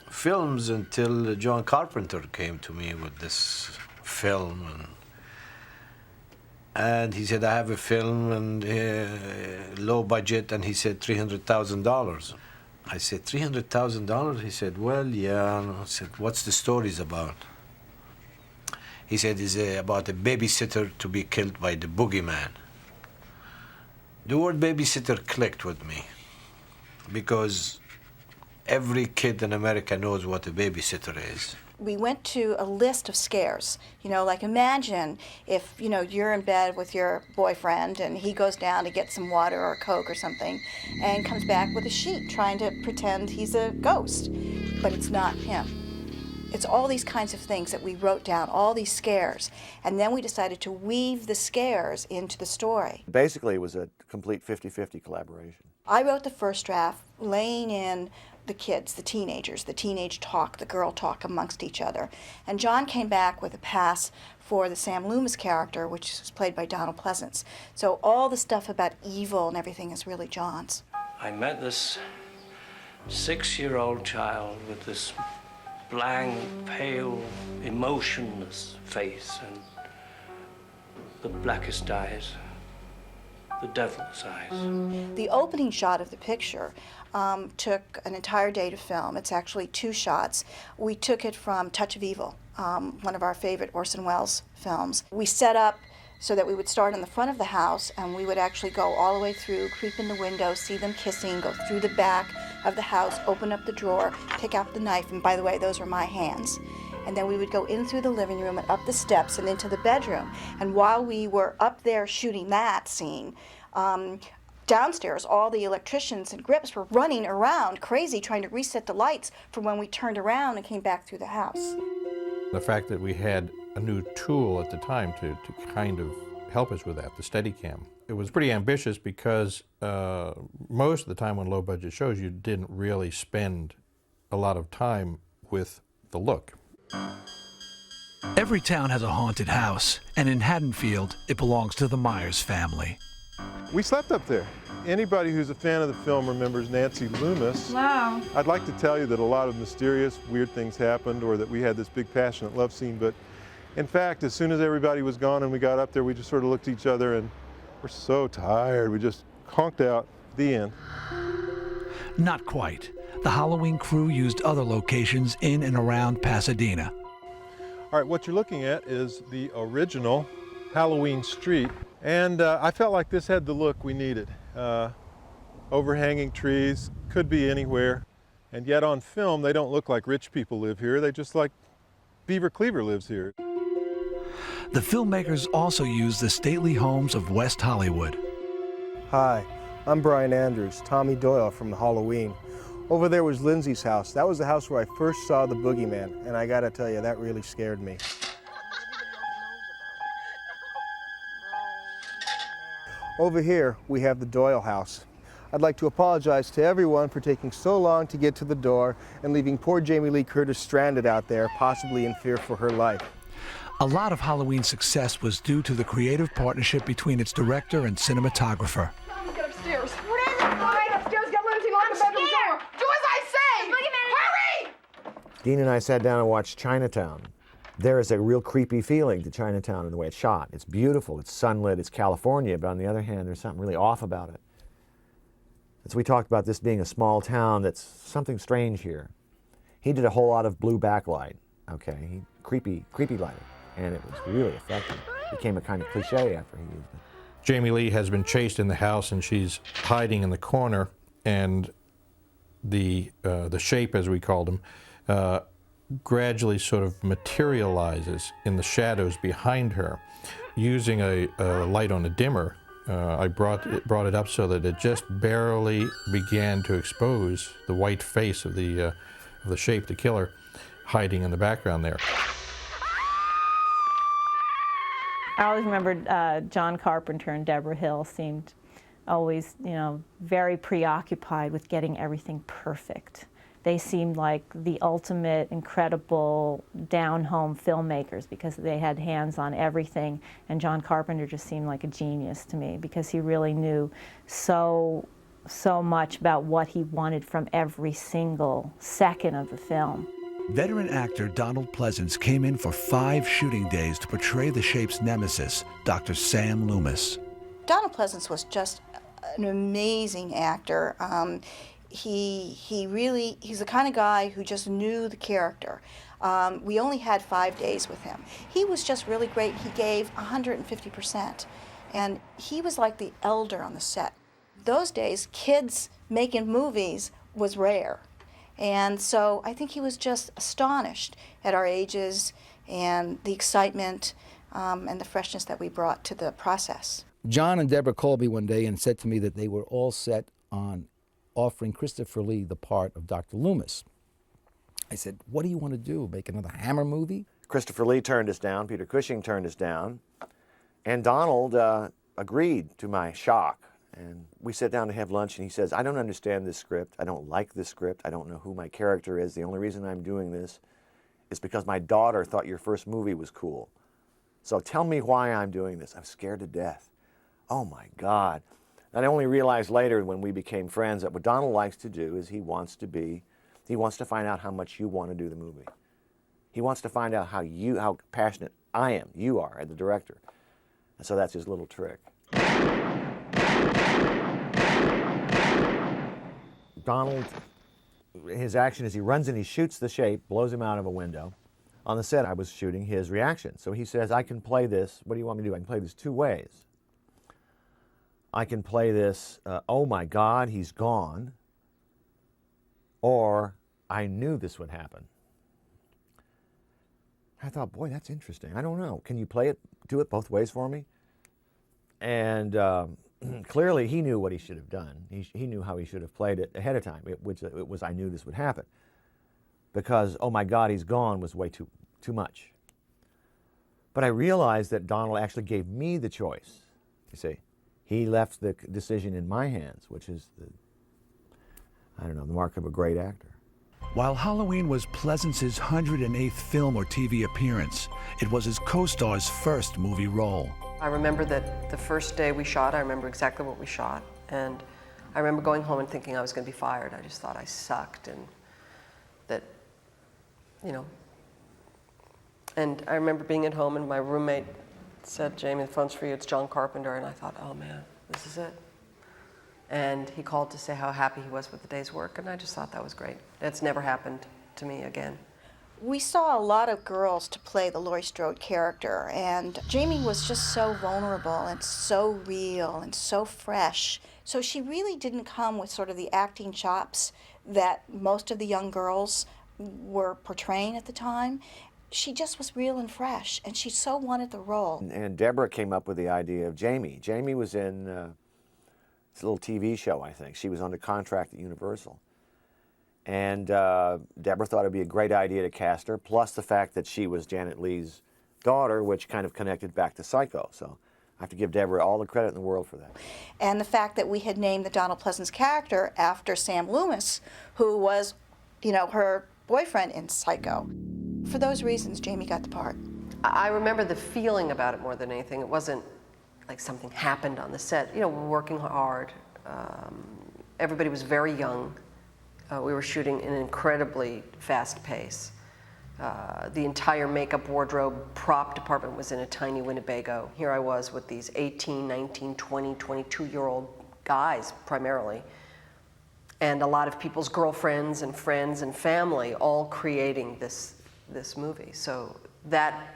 films until John Carpenter came to me with this film. And he said, I have a film and low budget, and he said $300,000. I said, $300,000? He said, well, yeah. I said, what's the stories about? He said, it's about a babysitter to be killed by the boogeyman. The word babysitter clicked with me because every kid in America knows what a babysitter is. We went to a list of scares. Like imagine if, you're in bed with your boyfriend and he goes down to get some water or Coke or something and comes back with a sheet trying to pretend he's a ghost, but it's not him. It's all these kinds of things that we wrote down, all these scares, and then we decided to weave the scares into the story. Basically, it was a complete 50-50 collaboration. I wrote the first draft, laying in the kids, the teenagers, the teenage talk, the girl talk amongst each other. And John came back with a pass for the Sam Loomis character, which is played by Donald Pleasance. So all the stuff about evil and everything is really John's. I met this 6-year-old child with this blank, pale, emotionless face and the blackest eyes, the devil's eyes. The opening shot of the picture took an entire day to film. It's actually 2 shots. We took it from Touch of Evil, one of our favorite Orson Welles films. We set up so that we would start in the front of the house and we would actually go all the way through, creep in the window, see them kissing, go through the back of the house, open up the drawer, pick out the knife, and by the way, those are my hands. And then we would go in through the living room and up the steps and into the bedroom. And while we were up there shooting that scene, downstairs, all the electricians and grips were running around crazy trying to reset the lights for when we turned around and came back through the house. The fact that we had a new tool at the time to kind of help us with that, the Steadicam. It was pretty ambitious because most of the time on low-budget shows, you didn't really spend a lot of time with the look. Every town has a haunted house, and in Haddonfield, it belongs to the Myers family. We slept up there. Anybody who's a fan of the film remembers Nancy Loomis. Wow. I'd like to tell you that a lot of mysterious, weird things happened or that we had this big passionate love scene, but in fact, as soon as everybody was gone and we got up there, we just sort of looked at each other and we're so tired. We just conked out. The end. Not quite. The Halloween crew used other locations in and around Pasadena. All right, what you're looking at is the original Halloween street. And I felt like this had the look we needed. Overhanging trees, could be anywhere. And yet on film, they don't look like rich people live here. They just like Beaver Cleaver lives here. The filmmakers also used the stately homes of West Hollywood. Hi, I'm Brian Andrews, Tommy Doyle from the Halloween. Over there was Lindsay's house. That was the house where I first saw the boogeyman, and I gotta tell you, that really scared me. Over here, we have the Doyle house. I'd like to apologize to everyone for taking so long to get to the door and leaving poor Jamie Lee Curtis stranded out there, possibly in fear for her life. A lot of Halloween's success was due to the creative partnership between its director and cinematographer. Get upstairs. What is it? All right, upstairs, get Lindsay, lock the bedroom door. Do as I say! Hurry! Dean and I sat down and watched Chinatown. There is a real creepy feeling to Chinatown in the way it's shot. It's beautiful, it's sunlit, it's California, but on the other hand, there's something really off about it. And so we talked about this being a small town that's something strange here. He did a whole lot of blue backlight, okay? Creepy lighting, and it was really effective. It became a kind of cliche after he used it. Jamie Lee has been chased in the house and she's hiding in the corner, and the shape, as we called him, gradually sort of materializes in the shadows behind her. Using a light on a dimmer, I brought it up so that it just barely began to expose the white face of the shape, the killer, hiding in the background there. I always remembered John Carpenter and Deborah Hill seemed always, very preoccupied with getting everything perfect. They seemed like the ultimate, incredible, down-home filmmakers because they had hands on everything. And John Carpenter just seemed like a genius to me because he really knew so much about what he wanted from every single second of the film. Veteran actor Donald Pleasance came in for 5 shooting days to portray the shape's nemesis, Dr. Sam Loomis. Donald Pleasance was just an amazing actor. He's the kind of guy who just knew the character. We only had 5 days with him. He was just really great. He gave 150%. And he was like the elder on the set. Those days, kids making movies was rare. And so I think he was just astonished at our ages and the excitement and the freshness that we brought to the process. John and Deborah called me one day and said to me that they were all set on offering Christopher Lee the part of Dr. Loomis. I said, what do you want to do, make another Hammer movie? Christopher Lee turned us down, Peter Cushing turned us down, and Donald agreed, to my shock. And we sat down to have lunch, and he says, I don't understand this script. I don't like this script. I don't know who my character is. The only reason I'm doing this is because my daughter thought your first movie was cool. So tell me why I'm doing this. I'm scared to death. Oh, my God. And I only realized later when we became friends that what Donald likes to do is he wants to find out how much you want to do the movie. He wants to find out how passionate you are as the director. And so that's his little trick. Donald, his action is he runs and he shoots the shape, blows him out of a window. On the set, I was shooting his reaction. So he says, I can play this. What do you want me to do? I can play this 2 ways. I can play this, oh my God, he's gone, or I knew this would happen. I thought, boy, that's interesting. I don't know. Can you do it both ways for me? And clearly he knew what he should have done. He knew how he should have played it ahead of time, which it was I knew this would happen. Because, oh my God, he's gone was way too much. But I realized that Donald actually gave me the choice, you see. He left the decision in my hands, which is, the mark of a great actor. While Halloween was Pleasance's 108th film or TV appearance, it was his co-star's first movie role. I remember that the first day we shot, I remember exactly what we shot, and I remember going home and thinking I was going to be fired. I just thought I sucked, and that, you know. And I remember being at home and my roommate said, "Jamie, the phone's for you, it's John Carpenter," and I thought, oh man, this is it. And he called to say how happy he was with the day's work, and I just thought that was great. It's never happened to me again. We saw a lot of girls to play the Laurie Strode character, and Jamie was just so vulnerable and so real and so fresh. So she really didn't come with sort of the acting chops that most of the young girls were portraying at the time. She just was real and fresh, and she so wanted the role. And Deborah came up with the idea of Jamie. Jamie was in this little TV show, I think. She was under contract at Universal. And Deborah thought it'd be a great idea to cast her, plus the fact that she was Janet Leigh's daughter, which kind of connected back to Psycho. So I have to give Deborah all the credit in the world for that. And the fact that we had named the Donald Pleasance character after Sam Loomis, who was, you know, her boyfriend in Psycho. For those reasons, Jamie got the part. I remember the feeling about it more than anything. It wasn't like something happened on the set. You know, we're working hard. Everybody was very young. We were shooting in an incredibly fast pace. The entire makeup, wardrobe, prop department was in a tiny Winnebago. Here I was with these 18, 19, 20, 22-year-old guys, primarily, and a lot of people's girlfriends and friends and family all creating this movie. So that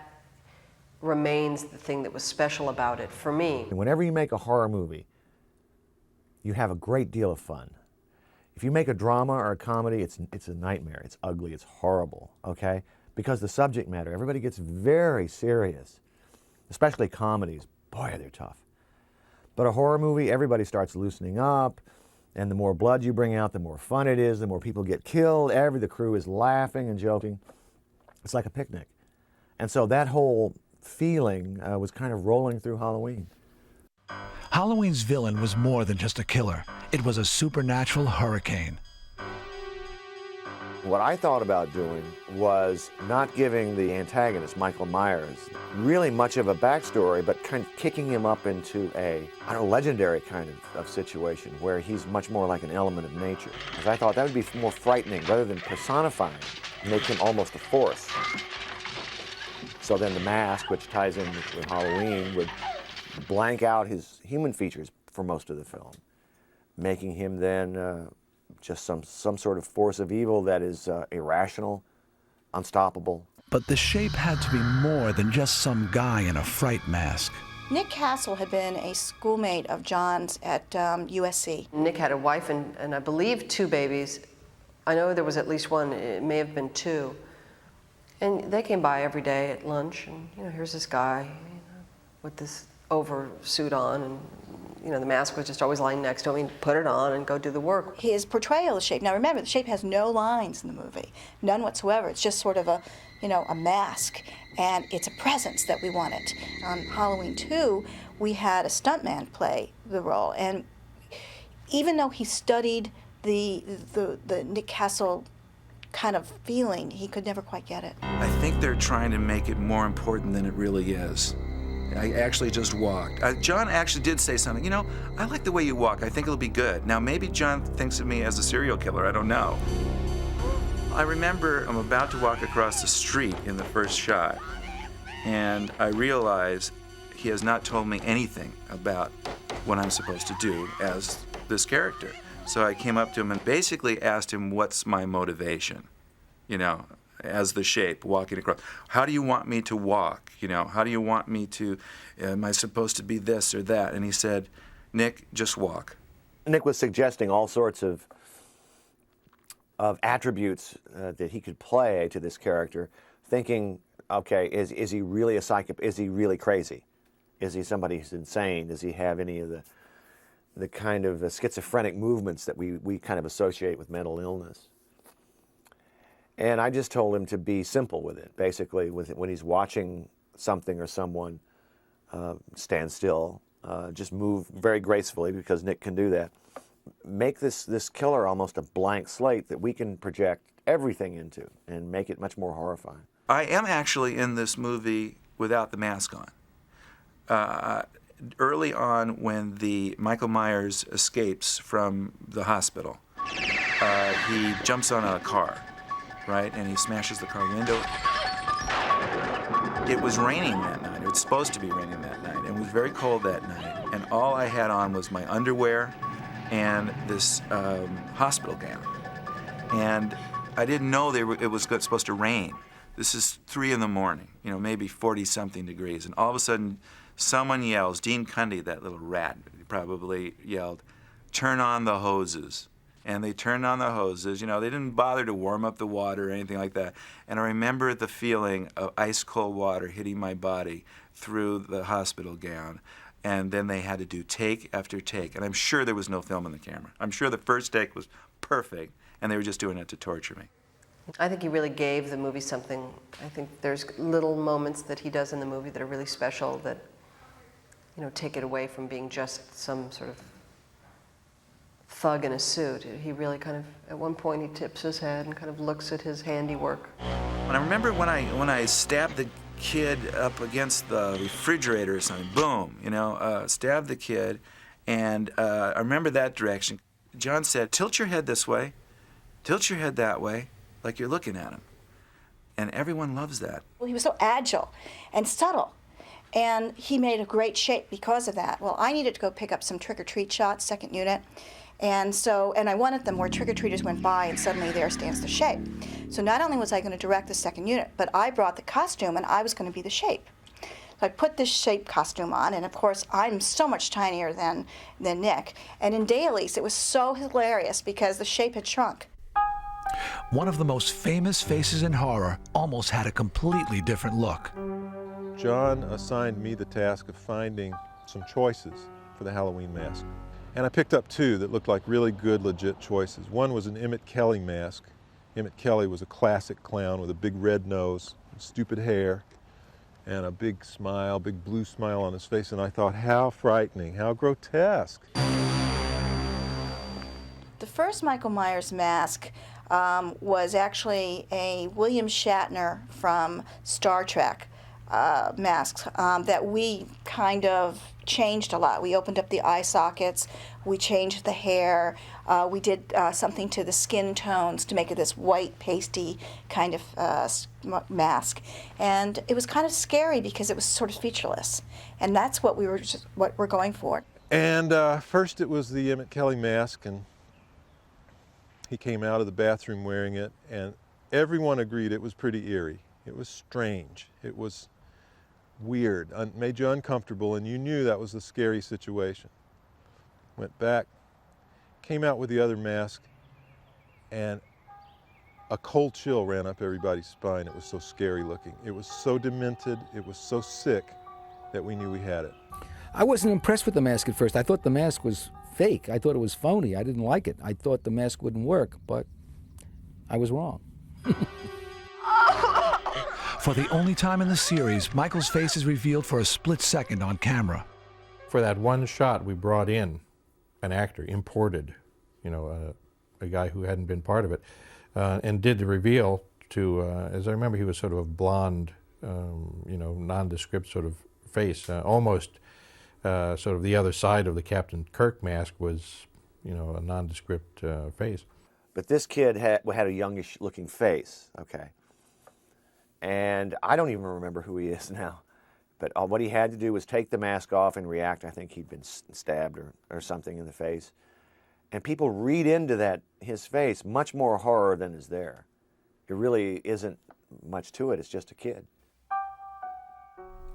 remains the thing that was special about it for me. Whenever you make a horror movie, you have a great deal of fun. If you make a drama or a comedy, it's a nightmare. It's ugly, it's horrible, okay? Because the subject matter, everybody gets very serious, especially comedies. Boy, they're tough. But a horror movie, everybody starts loosening up, and the more blood you bring out, the more fun it is, the more people get killed, the crew is laughing and joking. It's like a picnic. And so that whole feeling was kind of rolling through Halloween. Halloween's villain was more than just a killer. It was a supernatural hurricane. What I thought about doing was not giving the antagonist, Michael Myers, really much of a backstory, but kind of kicking him up into a, legendary kind of situation where he's much more like an element of nature. Because I thought that would be more frightening rather than personifying, make him almost a force. So then the mask, which ties in with Halloween, would blank out his human features for most of the film, making him then just some sort of force of evil that is irrational, unstoppable. But the shape had to be more than just some guy in a fright mask. Nick Castle had been a schoolmate of John's at USC. Nick had a wife and I believe 2 babies. I know there was at least one, it may have been 2. And they came by every day at lunch, and here's this guy with this oversuit on, and the mask was just always lying next to him. He'd put it on and go do the work. His portrayal of the shape, now remember, the shape has no lines in the movie, none whatsoever. It's just sort of a mask, and it's a presence that we wanted. On Halloween 2, we had a stuntman play the role, and even though he studied the Nick Castle kind of feeling, he could never quite get it. I think they're trying to make it more important than it really is. I actually just walked. John actually did say something, I like the way you walk, I think it'll be good. Now maybe John thinks of me as a serial killer, I don't know. I remember I'm about to walk across the street in the first shot, and I realize he has not told me anything about what I'm supposed to do as this character. So I came up to him and basically asked him, what's my motivation, as the shape walking across. How do you want me to walk? How do you want me to, am I supposed to be this or that? And he said, Nick, just walk. Nick was suggesting all sorts of attributes that he could play to this character, thinking, okay, is he really a psychopath? Is he really crazy? Is he somebody who's insane? Does he have any of the kind of schizophrenic movements that we kind of associate with mental illness? And I just told him to be simple with it. Basically, when he's watching something or someone, stand still, just move very gracefully, because Nick can do that. Make this killer almost a blank slate that we can project everything into and make it much more horrifying. I am actually in this movie without the mask on. early on when the Michael Myers escapes from the hospital, he jumps on a car, right, and he smashes the car window. It was raining that night. It was supposed to be raining that night, and it was very cold that night, and all I had on was my underwear and this hospital gown. And I didn't know it was supposed to rain. This is 3 in the morning, maybe 40-something degrees, and all of a sudden someone yells, Dean Cundy, that little rat, probably yelled, "Turn on the hoses." And they turned on the hoses. They didn't bother to warm up the water or anything like that. And I remember the feeling of ice-cold water hitting my body through the hospital gown. And then they had to do take after take. And I'm sure there was no film on the camera. I'm sure the first take was perfect, and they were just doing it to torture me. I think he really gave the movie something. I think there's little moments that he does in the movie that are really special that, take it away from being just some sort of thug in a suit. He really kind of, at one point, he tips his head and kind of looks at his handiwork. And I remember when I stabbed the kid up against the refrigerator or something, boom, stabbed the kid, and I remember that direction. John said, "Tilt your head this way, tilt your head that way, like you're looking at him." And everyone loves that. Well, he was so agile and subtle, and he made a great shape because of that. Well, I needed to go pick up some trick-or-treat shots, second unit, and I wanted them where trick-or-treaters went by and suddenly there stands the shape. So not only was I going to direct the second unit, but I brought the costume and I was going to be the shape. So I put this shape costume on, and of course I'm so much tinier than Nick. And in dailies it was so hilarious because the shape had shrunk. One of the most famous faces in horror almost had a completely different look. John assigned me the task of finding some choices for the Halloween mask. And I picked up 2 that looked like really good, legit choices. One was an Emmett Kelly mask. Emmett Kelly was a classic clown with a big red nose, stupid hair, and a big smile, big blue smile on his face. And I thought, how frightening, how grotesque. The first Michael Myers mask was actually a William Shatner from Star Trek masks that we kind of changed a lot. We opened up the eye sockets, we changed the hair, we did something to the skin tones to make it this white, pasty kind of mask. And it was kind of scary because it was sort of featureless. And that's what we're going for. And first it was the Emmett Kelly mask, and he came out of the bathroom wearing it, and everyone agreed it was pretty eerie. It was strange. It was weird, made you uncomfortable, and you knew that was a scary situation. Went back, came out with the other mask, and a cold chill ran up everybody's spine. It was so scary looking. It was so demented, it was so sick that we knew we had it. I wasn't impressed with the mask at first. I thought the mask was fake. I thought it was phony. I didn't like it. I thought the mask wouldn't work, but I was wrong. For the only time in the series, Michael's face is revealed for a split second on camera. For that one shot, we brought in an actor, imported, a guy who hadn't been part of it, and did the reveal to, as I remember, he was sort of a blonde, nondescript sort of face, almost sort of the other side of the Captain Kirk mask was, a nondescript face. But this kid had a youngish-looking face, okay? And I don't even remember who he is now. But what he had to do was take the mask off and react. I think he'd been stabbed or something in the face. And people read into his face much more horror than is there. It really isn't much to it. It's just a kid.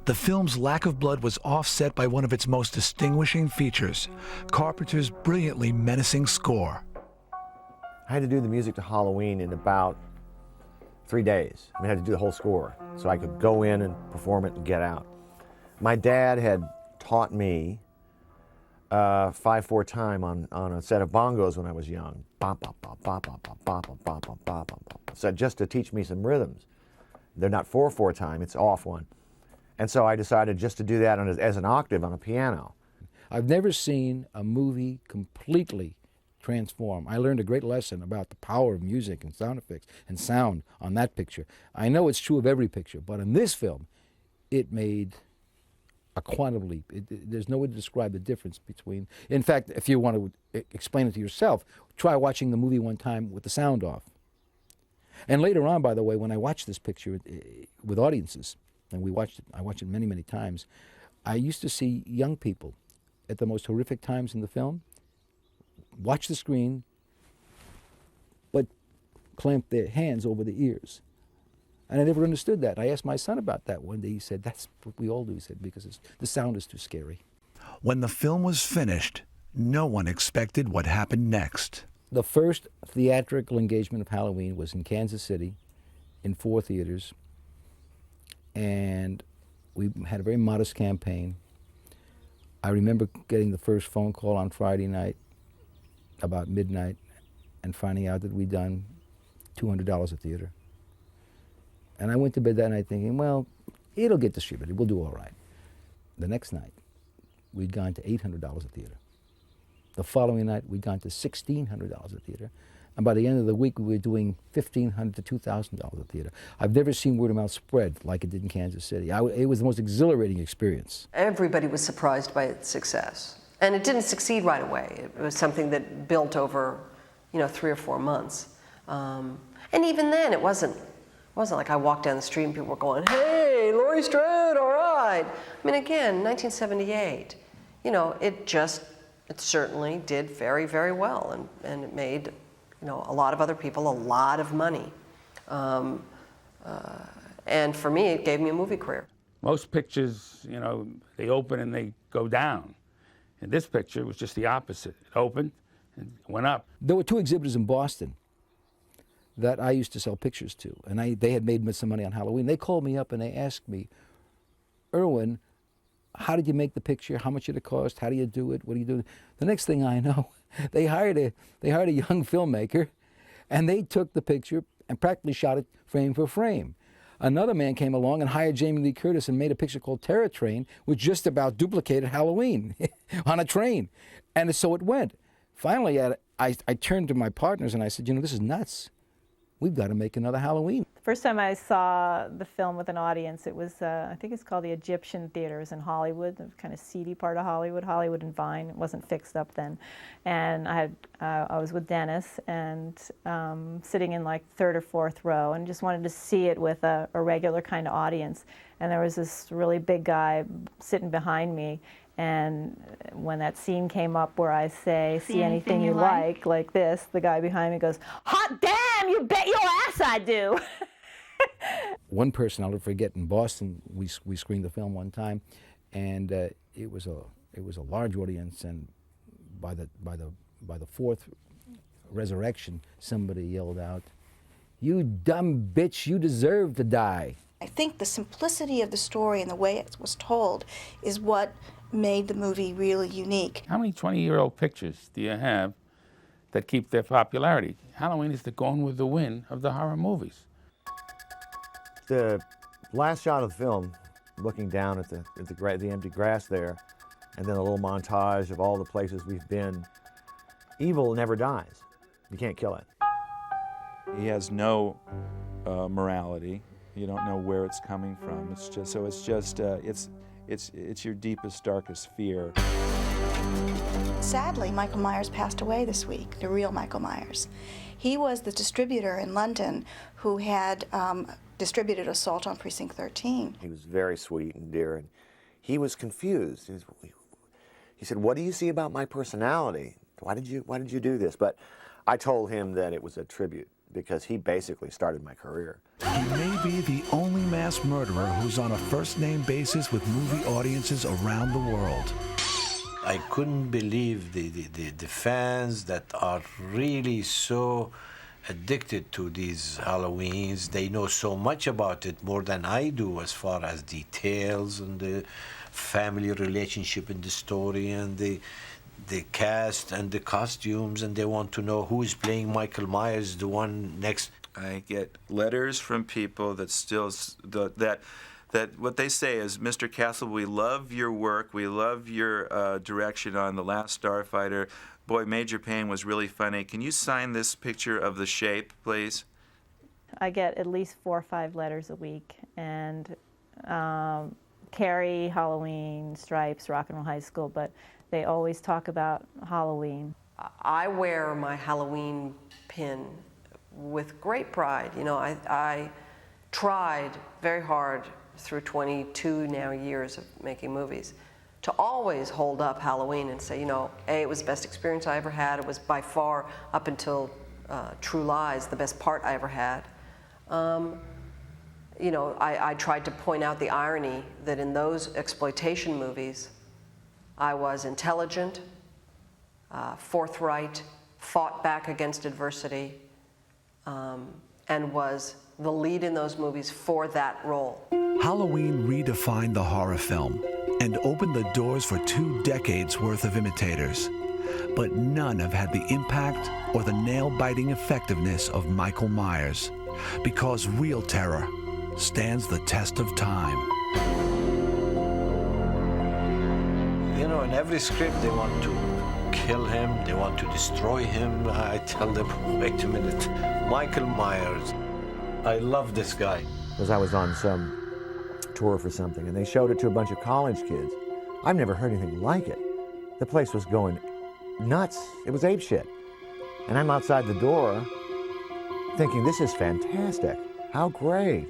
The film's lack of blood was offset by one of its most distinguishing features, Carpenter's brilliantly menacing score. I had to do the music to Halloween in about 3 days. I had to do the whole score so I could go in and perform it and get out. My dad had taught me 5/4 time on a set of bongos when I was young. So just to teach me some rhythms. They're not 4/4 time, it's off one. And so I decided just to do that as an octave on a piano. I've never seen a movie completely transform. I learned a great lesson about the power of music and sound effects and sound on that picture. I know it's true of every picture, but in this film, it made a quantum leap. There's no way to describe the difference between. In fact, if you want to explain it to yourself, try watching the movie one time with the sound off. And later on, by the way, when I watched this picture with audiences, and I watched it many, many times, I used to see young people at the most horrific times in the film watch the screen, but clamp their hands over their ears. And I never understood that. I asked my son about that one day. He said, that's what we all do, he said, because the sound is too scary. When the film was finished, no one expected what happened next. The first theatrical engagement of Halloween was in Kansas City, in 4 theaters, and we had a very modest campaign. I remember getting the first phone call on Friday night, about midnight, and finding out that we'd done $200 a theater. And I went to bed that night thinking, well, it'll get distributed, we'll do all right. The next night, we'd gone to $800 a theater. The following night, we'd gone to $1,600 a theater. And by the end of the week, we were doing $1,500 to $2,000 a theater. I've never seen word of mouth spread like it did in Kansas City. It was the most exhilarating experience. Everybody was surprised by its success. And it didn't succeed right away. It was something that built over, 3 or 4 months. And even then, it wasn't like I walked down the street and people were going, hey, Laurie Strode, all right. I mean, again, 1978, it certainly did very, very well, and it made, a lot of other people a lot of money. And for me, it gave me a movie career. Most pictures, they open and they go down. In this picture, it was just the opposite. It opened and went up. There were 2 exhibitors in Boston that I used to sell pictures to, and they had made some money on Halloween. They called me up and they asked me, Irwin, how did you make the picture? How much did it cost? How do you do it? What do you do? The next thing I know, they hired a young filmmaker, and they took the picture and practically shot it frame for frame. Another man came along and hired Jamie Lee Curtis and made a picture called Terror Train, which just about duplicated Halloween on a train. And so it went. Finally, I turned to my partners and I said, this is nuts. We've got to make another Halloween. The first time I saw the film with an audience, it was, I think it's called the Egyptian Theaters in Hollywood, the kind of seedy part of Hollywood and Vine. It wasn't fixed up then. And I was with Dennis and sitting in like 3rd or 4th row and just wanted to see it with a regular kind of audience. And there was this really big guy sitting behind me. And when that scene came up where I say, see anything you like this, the guy behind me goes, hot damn, you bet your ass I do. One person I'll never forget in Boston, we screened the film one time, and it was a large audience, and by the 4th resurrection, somebody yelled out, you dumb bitch, you deserve to die. I think the simplicity of the story and the way it was told is what made the movie really unique. How many 20-year-old pictures do you have that keep their popularity? Halloween is the Gone with the Wind of the horror movies. The last shot of the film, looking down at the empty grass there, and then a little montage of all the places we've been, evil never dies. You can't kill it. He has no morality. You don't know where it's coming from. It's your deepest, darkest fear. Sadly, Michael Myers passed away this week, the real Michael Myers. He was the distributor in London who had distributed Assault on Precinct 13. He was very sweet and dear, and he was confused. He said, what do you see about my personality? Why did you do this? But I told him that it was a tribute, because he basically started my career. He may be the only mass murderer who's on a first-name basis with movie audiences around the world. I couldn't believe the fans that are really so addicted to these Halloweens. They know so much about it, more than I do, as far as details and the family relationship in the story and the cast and the costumes, and they want to know who is playing Michael Myers, the one next. I get letters from people that still, that what they say is, Mr. Castle, we love your work, we love your direction on The Last Starfighter. Boy, Major Payne was really funny. Can you sign this picture of the shape, please? I get at least 4 or 5 letters a week, and Carrie, Halloween, Stripes, Rock and Roll High School, but they always talk about Halloween. I wear my Halloween pin with great pride. You know, I tried very hard through 22 now years of making movies to always hold up Halloween and say, you know, A, it was the best experience I ever had. It was by far, up until True Lies, the best part I ever had. You know, I tried to point out the irony that in those exploitation movies, I was intelligent, forthright, fought back against adversity, and was the lead in those movies for that role. Halloween redefined the horror film and opened the doors for 2 decades worth of imitators. But none have had the impact or the nail-biting effectiveness of Michael Myers, because real terror stands the test of time. You know, in every script they want to kill him, they want to destroy him. I tell them, wait a minute, Michael Myers, I love this guy. Because I was on some tour for something, and they showed it to a bunch of college kids. I've never heard anything like it. The place was going nuts. It was apeshit. And I'm outside the door thinking, this is fantastic. How great.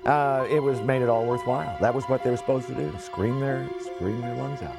It made it all worthwhile. That was what they were supposed to do, scream their lungs out.